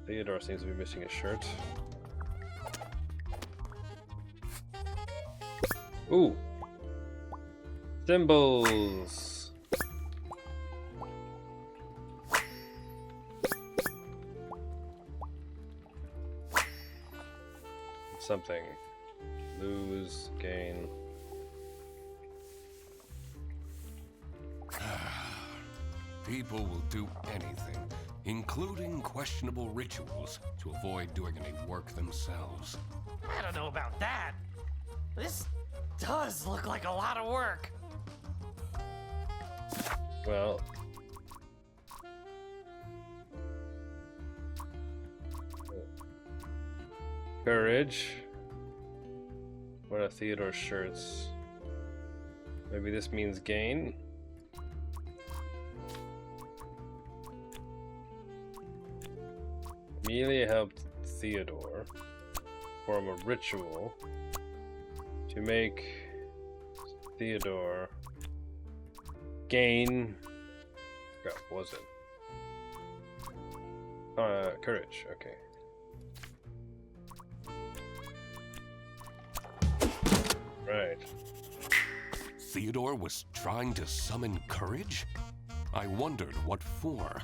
Theodore seems to be missing a shirt. Ooh! Symbols! Something. Lose, gain. People will do anything, including questionable rituals, to avoid doing any work themselves. I don't know about that. This does look like a lot of work. Well... Courage. What are Theodore's shirts? Maybe this means gain? Amelia helped Theodore form a ritual to make Theodore gain... God, what was it? Courage, okay. Right. Theodore was trying to summon courage? I wondered what for.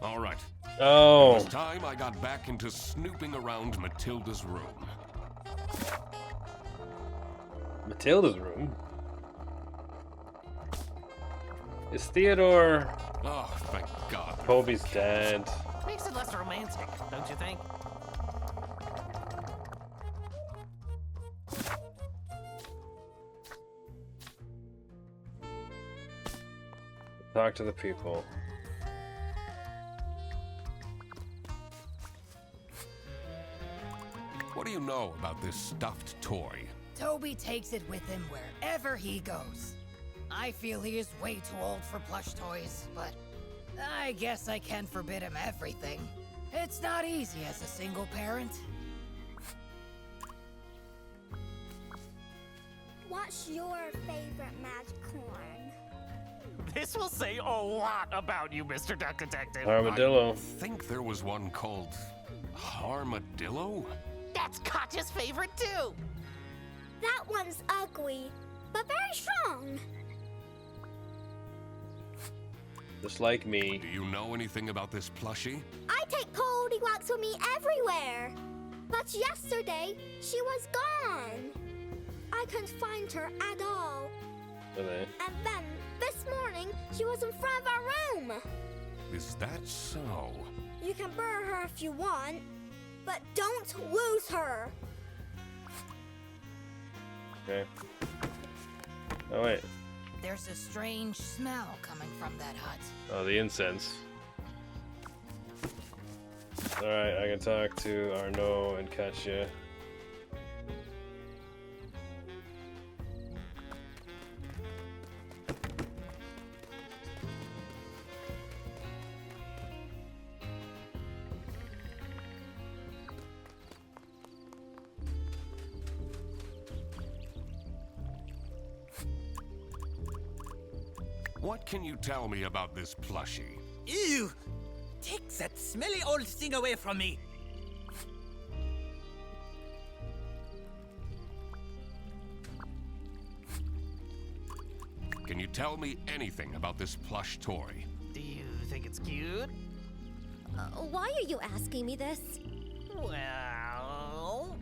All right. Oh. It was time I got back into snooping around Matilda's room. Matilda's room? Is Theodore... Oh, thank God. Colby's dad. Makes it less romantic, don't you think? Talk to the people. What do you know about this stuffed toy? Toby takes it with him wherever he goes. I feel he is way too old for plush toys, but I guess I can't forbid him everything. It's not easy as a single parent. What's your favorite magic horn? This will say a lot about you, Mr. Duck Detective. Armadillo. I think there was one called Armadillo? That's Katja's favorite too. That one's ugly, but very strong. Just like me. Do you know anything about this plushie? I take Goldilocks with me everywhere. But yesterday, she was gone. I couldn't find her at all. Okay. And then, this morning, she was in front of our room. Is that so? You can burn her if you want, but don't lose her. Okay. Oh, wait. There's a strange smell coming from that hut. Oh, the incense. Alright, I can talk to Arnaud and Katya. What can you tell me about this plushie? Ew! Take that smelly old thing away from me! Can you tell me anything about this plush toy? Do you think it's cute? Why are you asking me this? Well,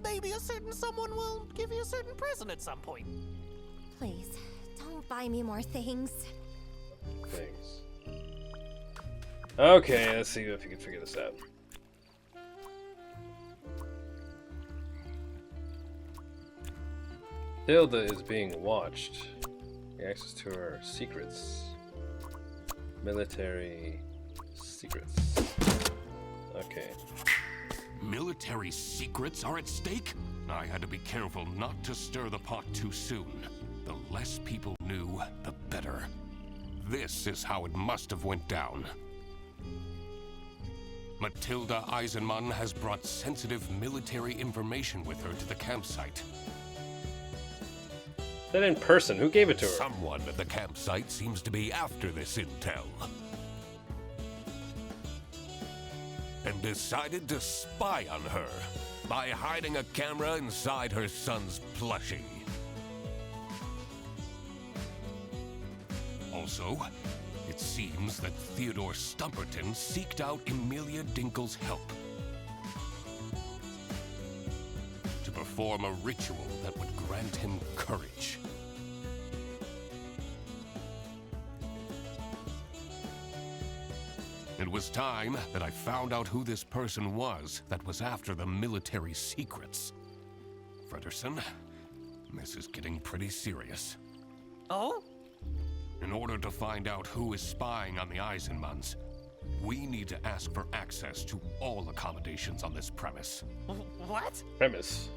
maybe a certain someone will give you a certain present at some point. Please, don't buy me more things. Things. Okay, let's see if we can figure this out. Hilda is being watched. Access to her secrets. Military secrets. Okay. Military secrets are at stake? I had to be careful not to stir the pot too soon. The less people knew, the better. This is how it must have went down. Matilda Eisenmann has brought sensitive military information with her to the campsite. That in person, who gave it to her? Someone at the campsite seems to be after this intel. And decided to spy on her by hiding a camera inside her son's plushie. Also, it seems that Theodore Stumperton seeked out Emilia Dinkle's help to perform a ritual that would grant him courage. It was time that I found out who this person was that was after the military secrets. Frederson, this is getting pretty serious. Oh? In order to find out who is spying on the Eisenmanns, we need to ask for access to all accommodations on this premise. What? Premises.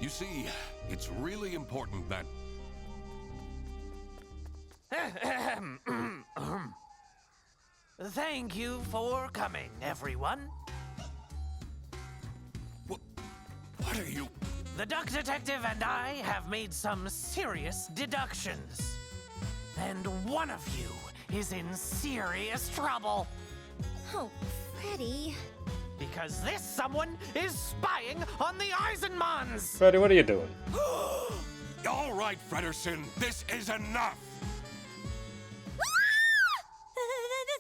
You see, it's really important that... Thank you for coming, everyone. What are you... The Duck Detective and I have made some serious deductions. And one of you is in serious trouble. Oh, Freddy. Because this someone is spying on the Eisenmanns! Freddy, what are you doing? All right, Frederson, this is enough!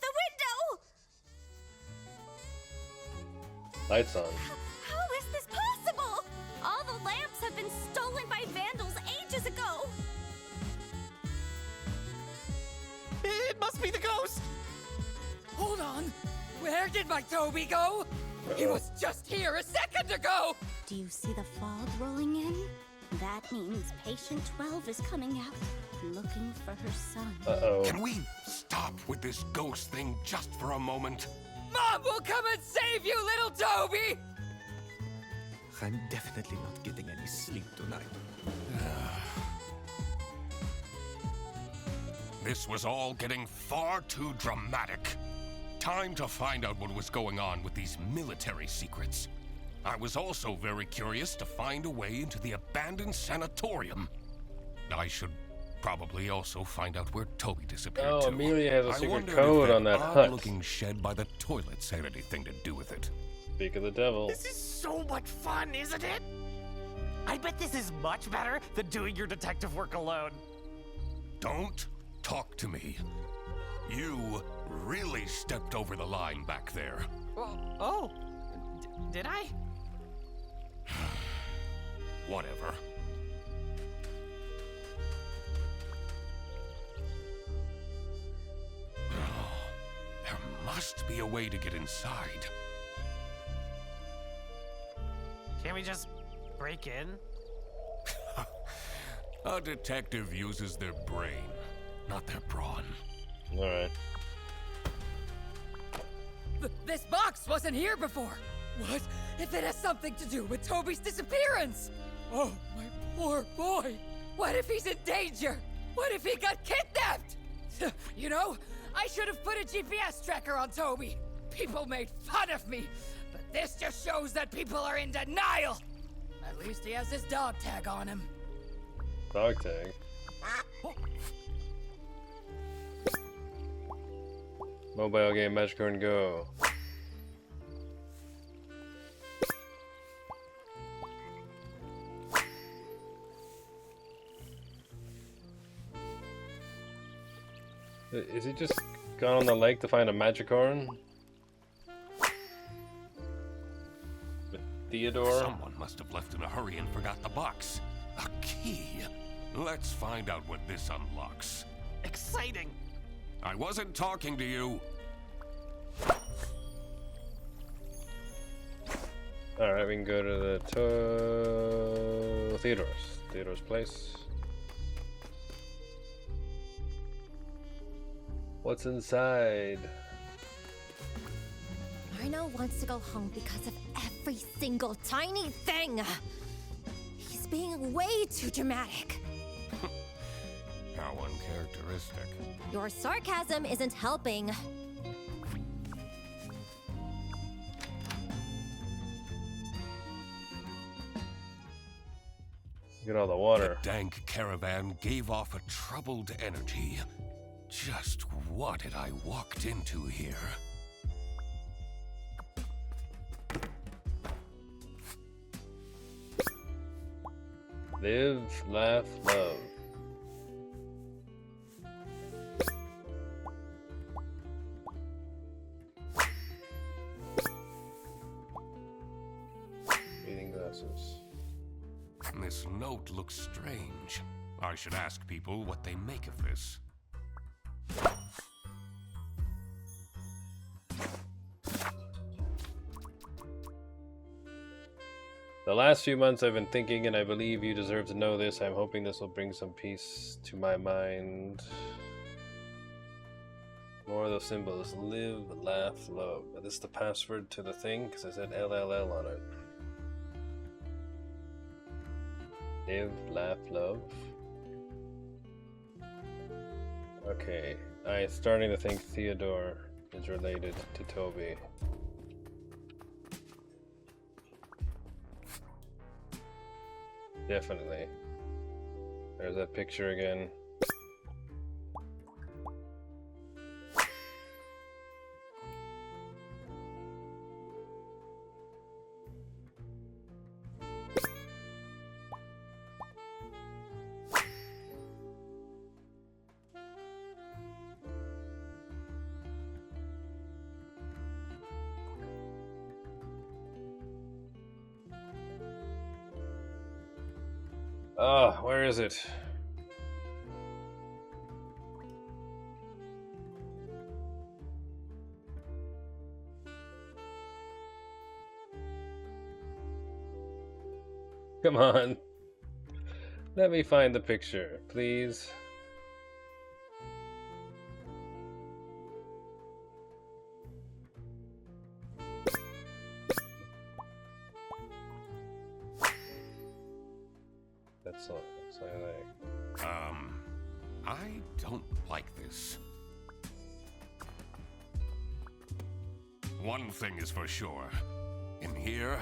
The window! Lights on. How is this possible? All the lamps have been stolen by vandals ages ago. It must be the ghost! Hold on. Where did my Toby go? He was just here a second ago! Do you see the fog rolling in? That means patient 12 is coming out, looking for her son. Uh-oh. Can we stop with this ghost thing just for a moment? Mom will come and save you, little Toby! I'm definitely not getting any sleep tonight. This was all getting far too dramatic. Time to find out what was going on with these military secrets. I was also very curious to find a way into the abandoned sanatorium. I should probably also find out where Toby disappeared Oh, to. Amelia has a I secret wondered code if on that hut. odd-looking shed by the toilets had anything to do with it. Speak of the devil. This is so much fun, isn't it? I bet this is much better than doing your detective work alone. Don't talk to me. You really stepped over the line back there. Oh, did I? Whatever. There must be a way to get inside. Can't we just break in? A detective uses their brain, not their brawn. Alright. This box wasn't here before. What if it has something to do with Toby's disappearance? Oh, my poor boy. What if he's in danger? What if he got kidnapped? You know, I should have put a GPS tracker on Toby. People made fun of me, but this just shows that people are in denial. At least he has his dog tag on him. Dog tag. Mobile game Magic and Go. Is he just gone on the lake to find a Magikarn? With Theodore? Someone must have left in a hurry and forgot the box. A key. Let's find out what this unlocks. Exciting. I wasn't talking to you. Alright, we can go to the Theodore's place. What's inside? Arno wants to go home because of every single tiny thing. He's being way too dramatic. How uncharacteristic. Your sarcasm isn't helping. Look at all the water. The dank caravan gave off a troubled energy. Just what had I walked into here? Live, laugh, love. Reading glasses. This note looks strange. I should ask people what they make of this. The last few months I've been thinking, and I believe you deserve to know this. I'm hoping this will bring some peace to my mind. More of those symbols. Live, laugh, love. Is this the password to the thing? Because it said LLL on it. Live, laugh, love. Okay. I'm starting to think Theodore is related to Toby. Definitely. There's that picture again. Ah, where is it? Come on. Let me find the picture, please. That's not like. I don't like this. One thing is for sure. In here,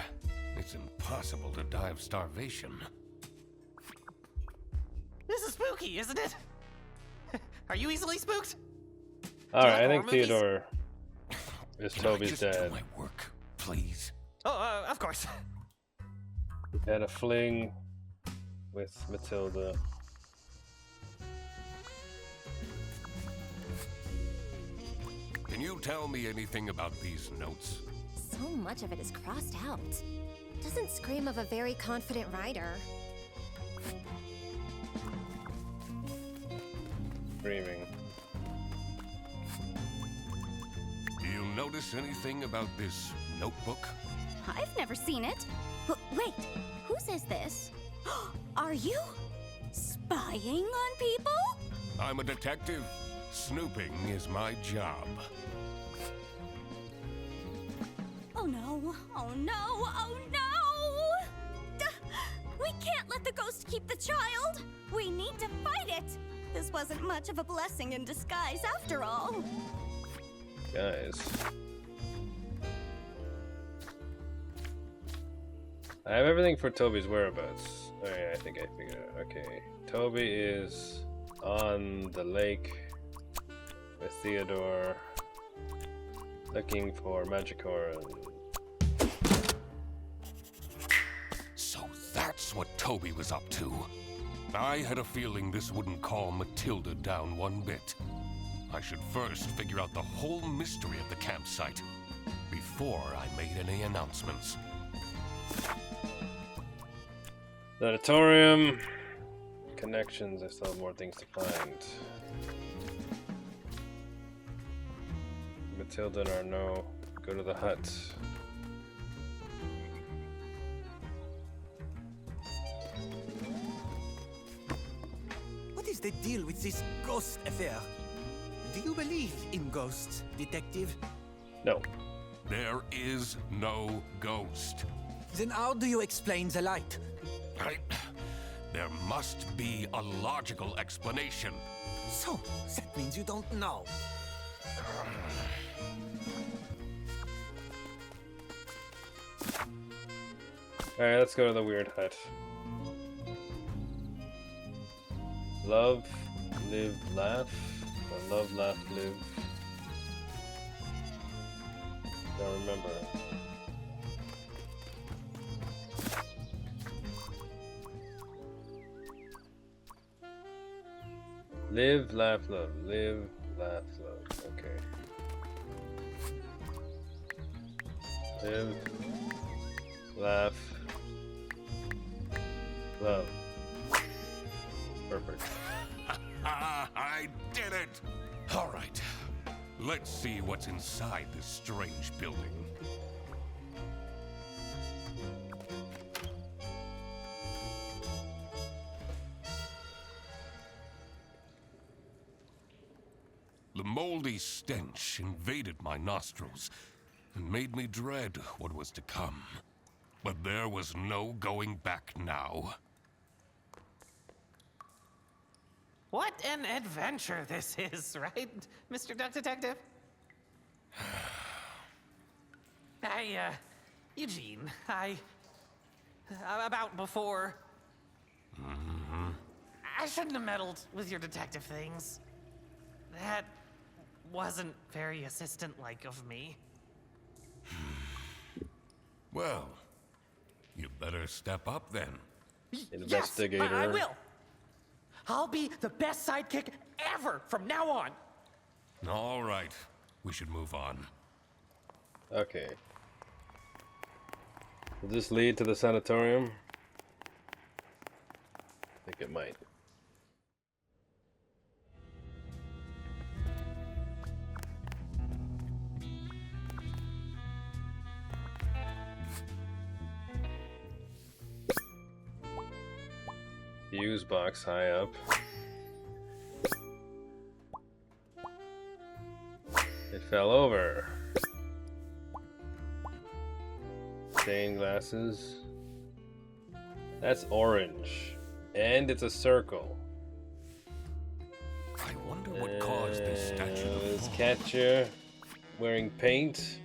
it's impossible to die of starvation. This is spooky, isn't it? Are you easily spooked? Alright, I think movies? Theodore is Can Toby's I just do dad. my work, please? Oh, of course. He had a fling with Matilda. Can you tell me anything about these notes? So much of it is crossed out. Doesn't scream of a very confident writer. Screaming. Do you notice anything about this notebook? I've never seen it. Wait, who says this? Are you spying on people? I'm a detective. Snooping is my job. Oh no, oh no, oh no! We can't let the ghost keep the child! We need to fight it! This wasn't much of a blessing in disguise after all. Guys. I have everything for Toby's whereabouts. Oh yeah, I think I figured it out. Okay. Toby is on the lake with Theodore looking for Magicore and... So that's what Toby was up to. I had a feeling this wouldn't calm Matilda down one bit. I should first figure out the whole mystery of the campsite before I made any announcements. Sanatorium. Connections, I still have more things to find. Matilda and Arnaud go to the hut. What is the deal with this ghost affair? Do you believe in ghosts, detective? No. There is no ghost. Then how do you explain the light? There must be a logical explanation. So, that means you don't know. Alright, let's go to the weird hut. Love, live, laugh. Or love, laugh, live. Don't remember. Live, laugh, love. Live, laugh, love. Okay. Live, laugh, love. Perfect. I did it! All right. Let's see what's inside this strange building. The moldy stench invaded my nostrils and made me dread what was to come. But there was no going back now. What an adventure this is, right, Mr. Duck Detective? Eugene, about before... I shouldn't have meddled with your detective things. That wasn't very assistant-like of me. Well, you better step up then. Investigator. Yes, I will. I'll be the best sidekick ever from now on. All right, we should move on. Okay. Will this lead to the sanatorium? I think it might. Fuse box high up. It fell over. Stained glasses. That's orange. And it's a circle. I wonder what caused this statue to This fall. catcher wearing paint.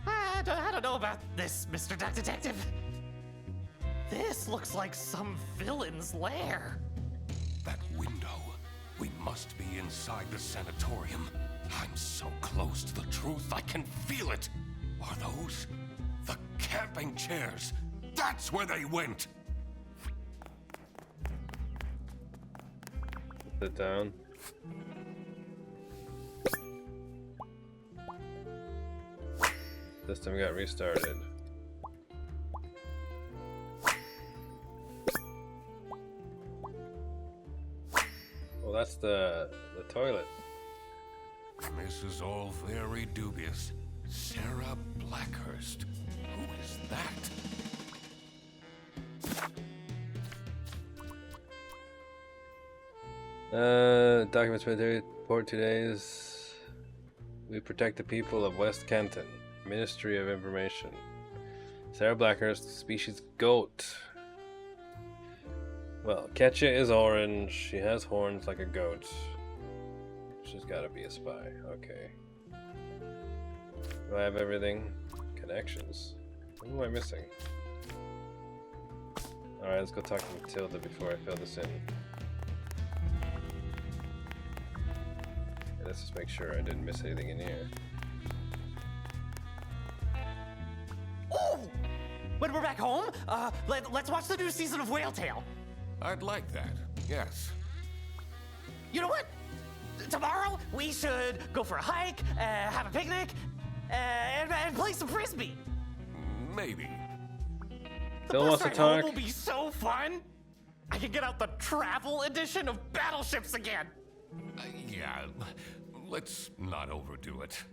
I don't know about this, Mr. Duck Detective. This looks like some villain's lair. That window. We must be inside the sanatorium. I'm so close to the truth, I can feel it. Are those the camping chairs? That's where they went. it down. System got restarted. Well, that's the toilet. This is all very dubious. Sarah Blackhurst. Who is that? Documents report today is we protect the people of West Canton. Ministry of Information. Sarah Blackhurst, species goat. Well, Ketcha is orange. She has horns like a goat. She's gotta be a spy. Okay. Do I have everything? Connections. What am I missing? Alright, let's go talk to Matilda before I fill this in. Let's just make sure I didn't miss anything in here. Oh! When we're back home, let's watch the new season of Whale Tale. I'd like that, yes. You know what? Tomorrow, we should go for a hike, have a picnic, and play some frisbee. Maybe. Phil wants to The bus ride home talk. will be so fun. I can get out the travel edition of Battleships again. Yeah, let's not overdo it.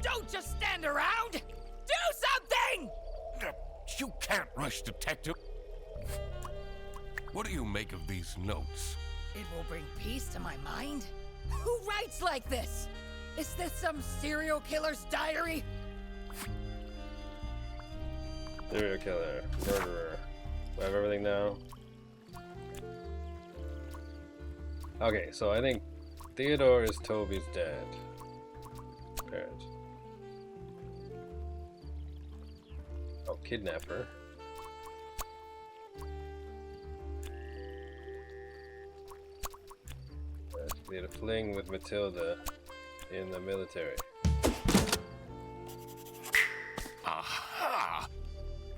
Don't just stand around! Do something! You can't rush, Detective. What do you make of these notes? It will bring peace to my mind. Who writes like this? Is this some serial killer's diary? Serial killer, murderer. Do I have everything now? Okay, so I think Theodore is Toby's dad. Parent. Oh, kidnapper. He had a fling with Matilda in the military. Aha!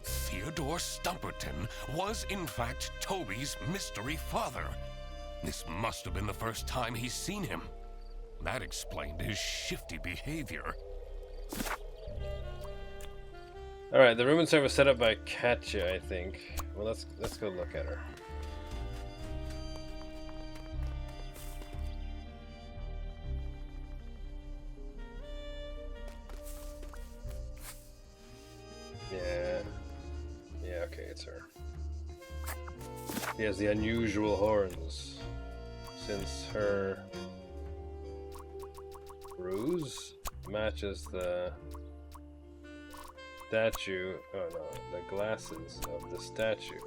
Theodore Stumperton was in fact Toby's mystery father. This must have been the first time he's seen him. That explained his shifty behavior. Alright, the room and service set up by Katja, I think. Well, let's go look at her. Yeah, okay, it's her. He has the unusual horns. Since her ruse matches the statue, oh no, the glasses of the statue.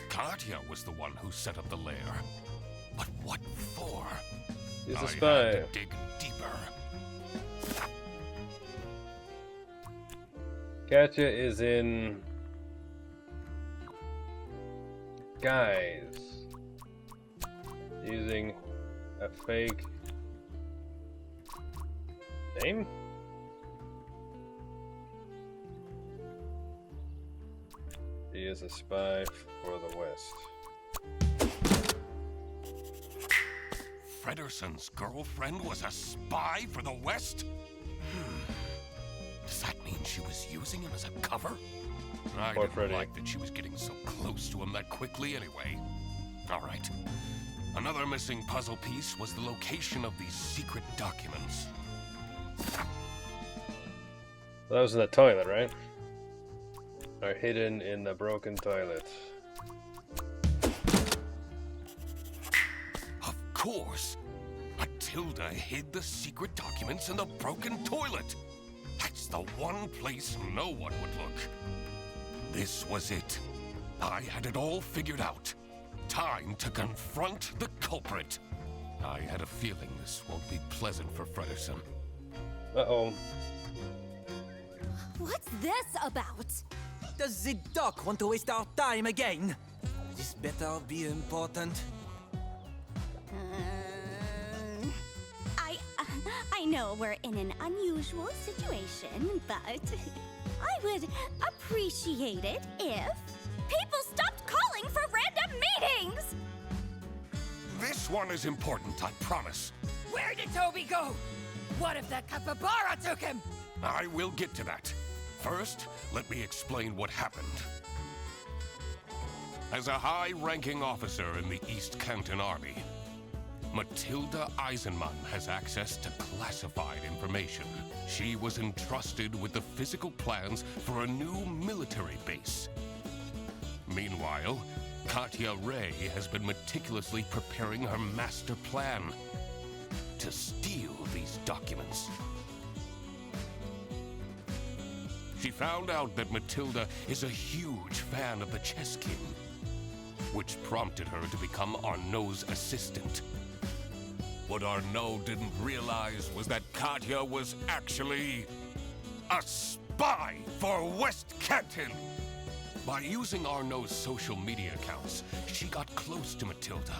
Katya was the one who set up the lair. But what for? He's a I spy. had to dig deeper. Katja is in guise, using a fake name? He is a spy for the West. Frederson's girlfriend was a spy for the West? Does that mean she was using him as a cover? I Poor didn't Freddy. like that she was getting so close to him that quickly anyway. Alright. Another missing puzzle piece was the location of these secret documents. Well, that was in the toilet, right? Are hidden in the broken toilet. Of course! Matilda hid the secret documents in the broken toilet! That's The one place no one would look. This was it. I had it all figured out. Time to confront the culprit. I had a feeling this won't be pleasant for Fredersen. Uh-oh. What's this about? Does the doc want to waste our time again? This better be important. I know we're in an unusual situation, but I would appreciate it if people stopped calling for random meetings! This one is important, I promise. Where did Toby go? What if that capybara took him? I will get to that. First, let me explain what happened. As a high-ranking officer in the East Canton Army, Matilda Eisenmann has access to classified information. She was entrusted with the physical plans for a new military base. Meanwhile, Katya Ray has been meticulously preparing her master plan to steal these documents. She found out that Matilda is a huge fan of the Chess King, which prompted her to become Arnaud's assistant. What Arnaud didn't realize was that Katya was actually a spy for West Canton. By using Arnaud's social media accounts, she got close to Matilda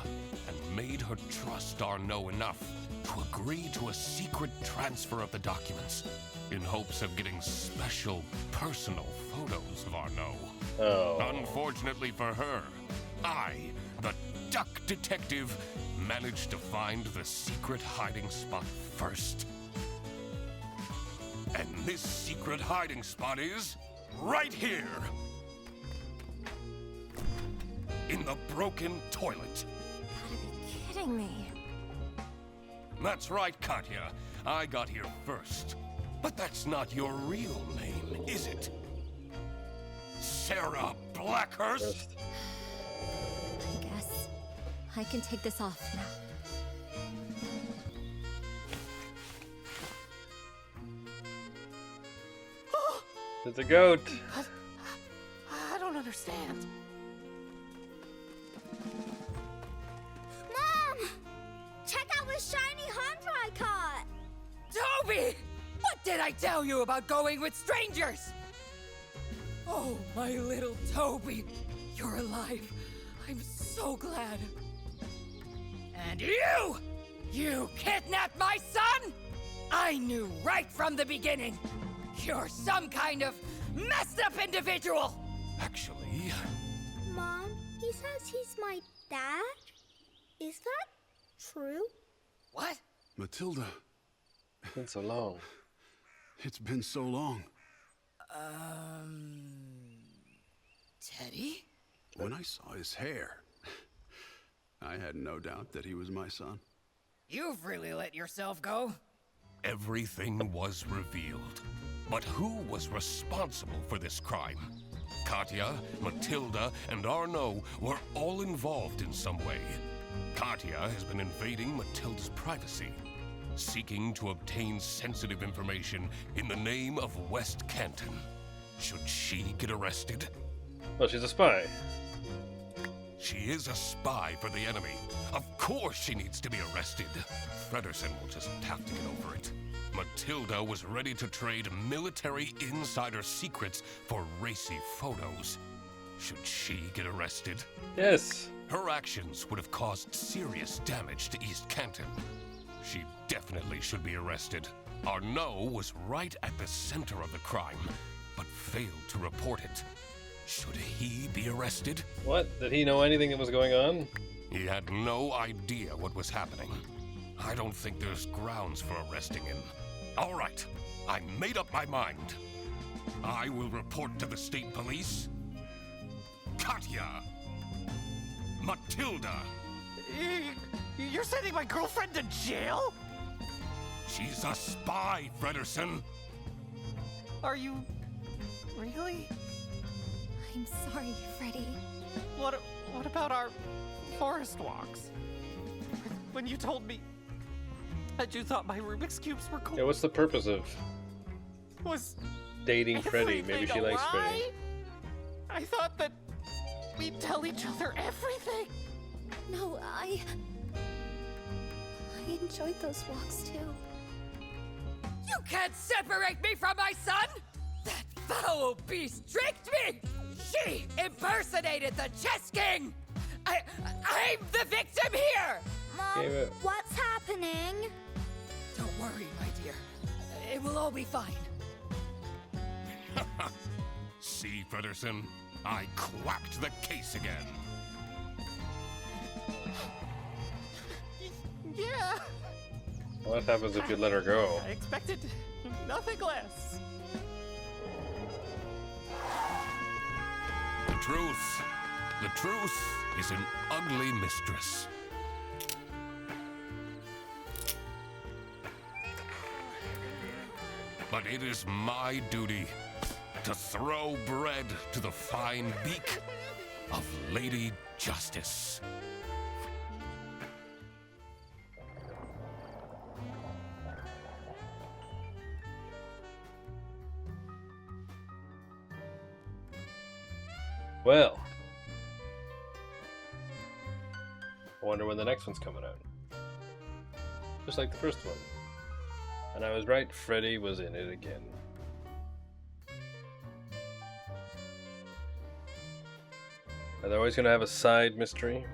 and made her trust Arnaud enough to agree to a secret transfer of the documents in hopes of getting special personal photos of Arnaud. Oh. Unfortunately for her, I, the duck detective, managed to find the secret hiding spot first. And this secret hiding spot is right here. In the broken toilet. Gotta be kidding me. That's right, Katya. I got here first. But that's not your real name, is it? Sarah Blackhurst? I guess I can take this off now. It's a goat. I don't understand. Mom! Check out this shiny hunter I caught! Toby! What did I tell you about going with strangers? Oh, my little Toby. You're alive. I'm so glad. And you! You kidnapped my son? I knew right from the beginning. You're some kind of messed up individual. Actually... Mom, he says he's my dad? Is that true? What? Matilda, It's been so long. it's been so long. Teddy? When I saw his hair, I had no doubt that he was my son. You've really let yourself go. Everything was revealed. But who was responsible for this crime? Katya, Matilda, and Arnaud were all involved in some way. Katya has been invading Matilda's privacy, seeking to obtain sensitive information in the name of West Canton. Should she get arrested? Well, she's a spy. She is a spy for the enemy. Of course she needs to be arrested. Fredersen will just have to get over it. Matilda was ready to trade military insider secrets for racy photos. Should she get arrested? Yes. Her actions would have caused serious damage to East Canton. She definitely should be arrested. Arnaud was right at the center of the crime, but failed to report it. Should he be arrested? What? Did he know anything that was going on? He had no idea what was happening. I don't think there's grounds for arresting him. All right, I made up my mind. I will report to the state police. Katya! Matilda! You're sending my girlfriend to jail? She's a spy, Fredersen. Are you... really? I'm sorry, Freddy. What about our forest walks? When you told me that you thought my Rubik's Cubes were cool. Yeah, what's the purpose of Was dating Freddy. Maybe she everything a likes Freddy. lie? I thought that we'd tell each other everything. No, I enjoyed those walks too. You can't separate me from my son! That foul beast tricked me! She impersonated the Chess King! I'm the victim here! Mom, Gave it. what's happening? Don't worry, my dear. It will all be fine. See, Fredderson, I quacked the case again. Yeah. What happens if you let her go? I expected nothing less. The truth is an ugly mistress. But it is my duty to throw bread to the fine beak of Lady Justice. Well, I wonder when the next one's coming out. Just like the first one. And I was right, Freddy was in it again. Are they always going to have a side mystery?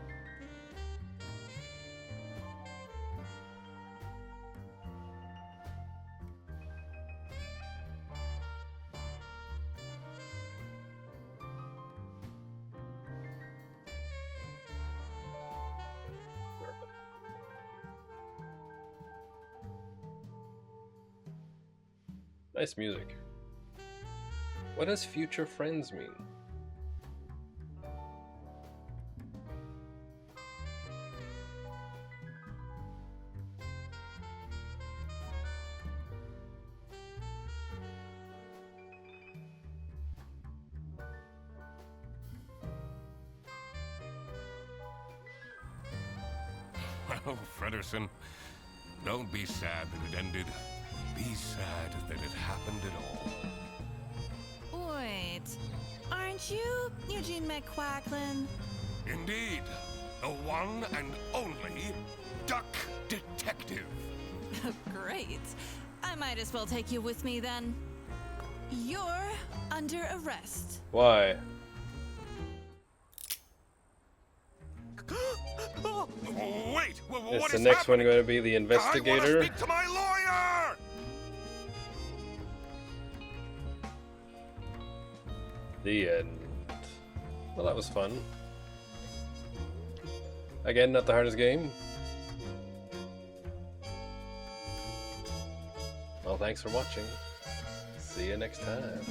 Nice music. What does future friends mean? Oh, Fredderson, don't be sad that it ended. Be sad that it happened at all. Wait, aren't you Eugene McQuacklin? Indeed, the one and only Duck Detective. Great. I might as well take you with me then. You're under arrest. Why? Wait, Is what the is next one happening? going to be the I want to investigator? speak to my lawyer! The end. Well, that was fun. Again, not the hardest game. Well, thanks for watching. See you next time.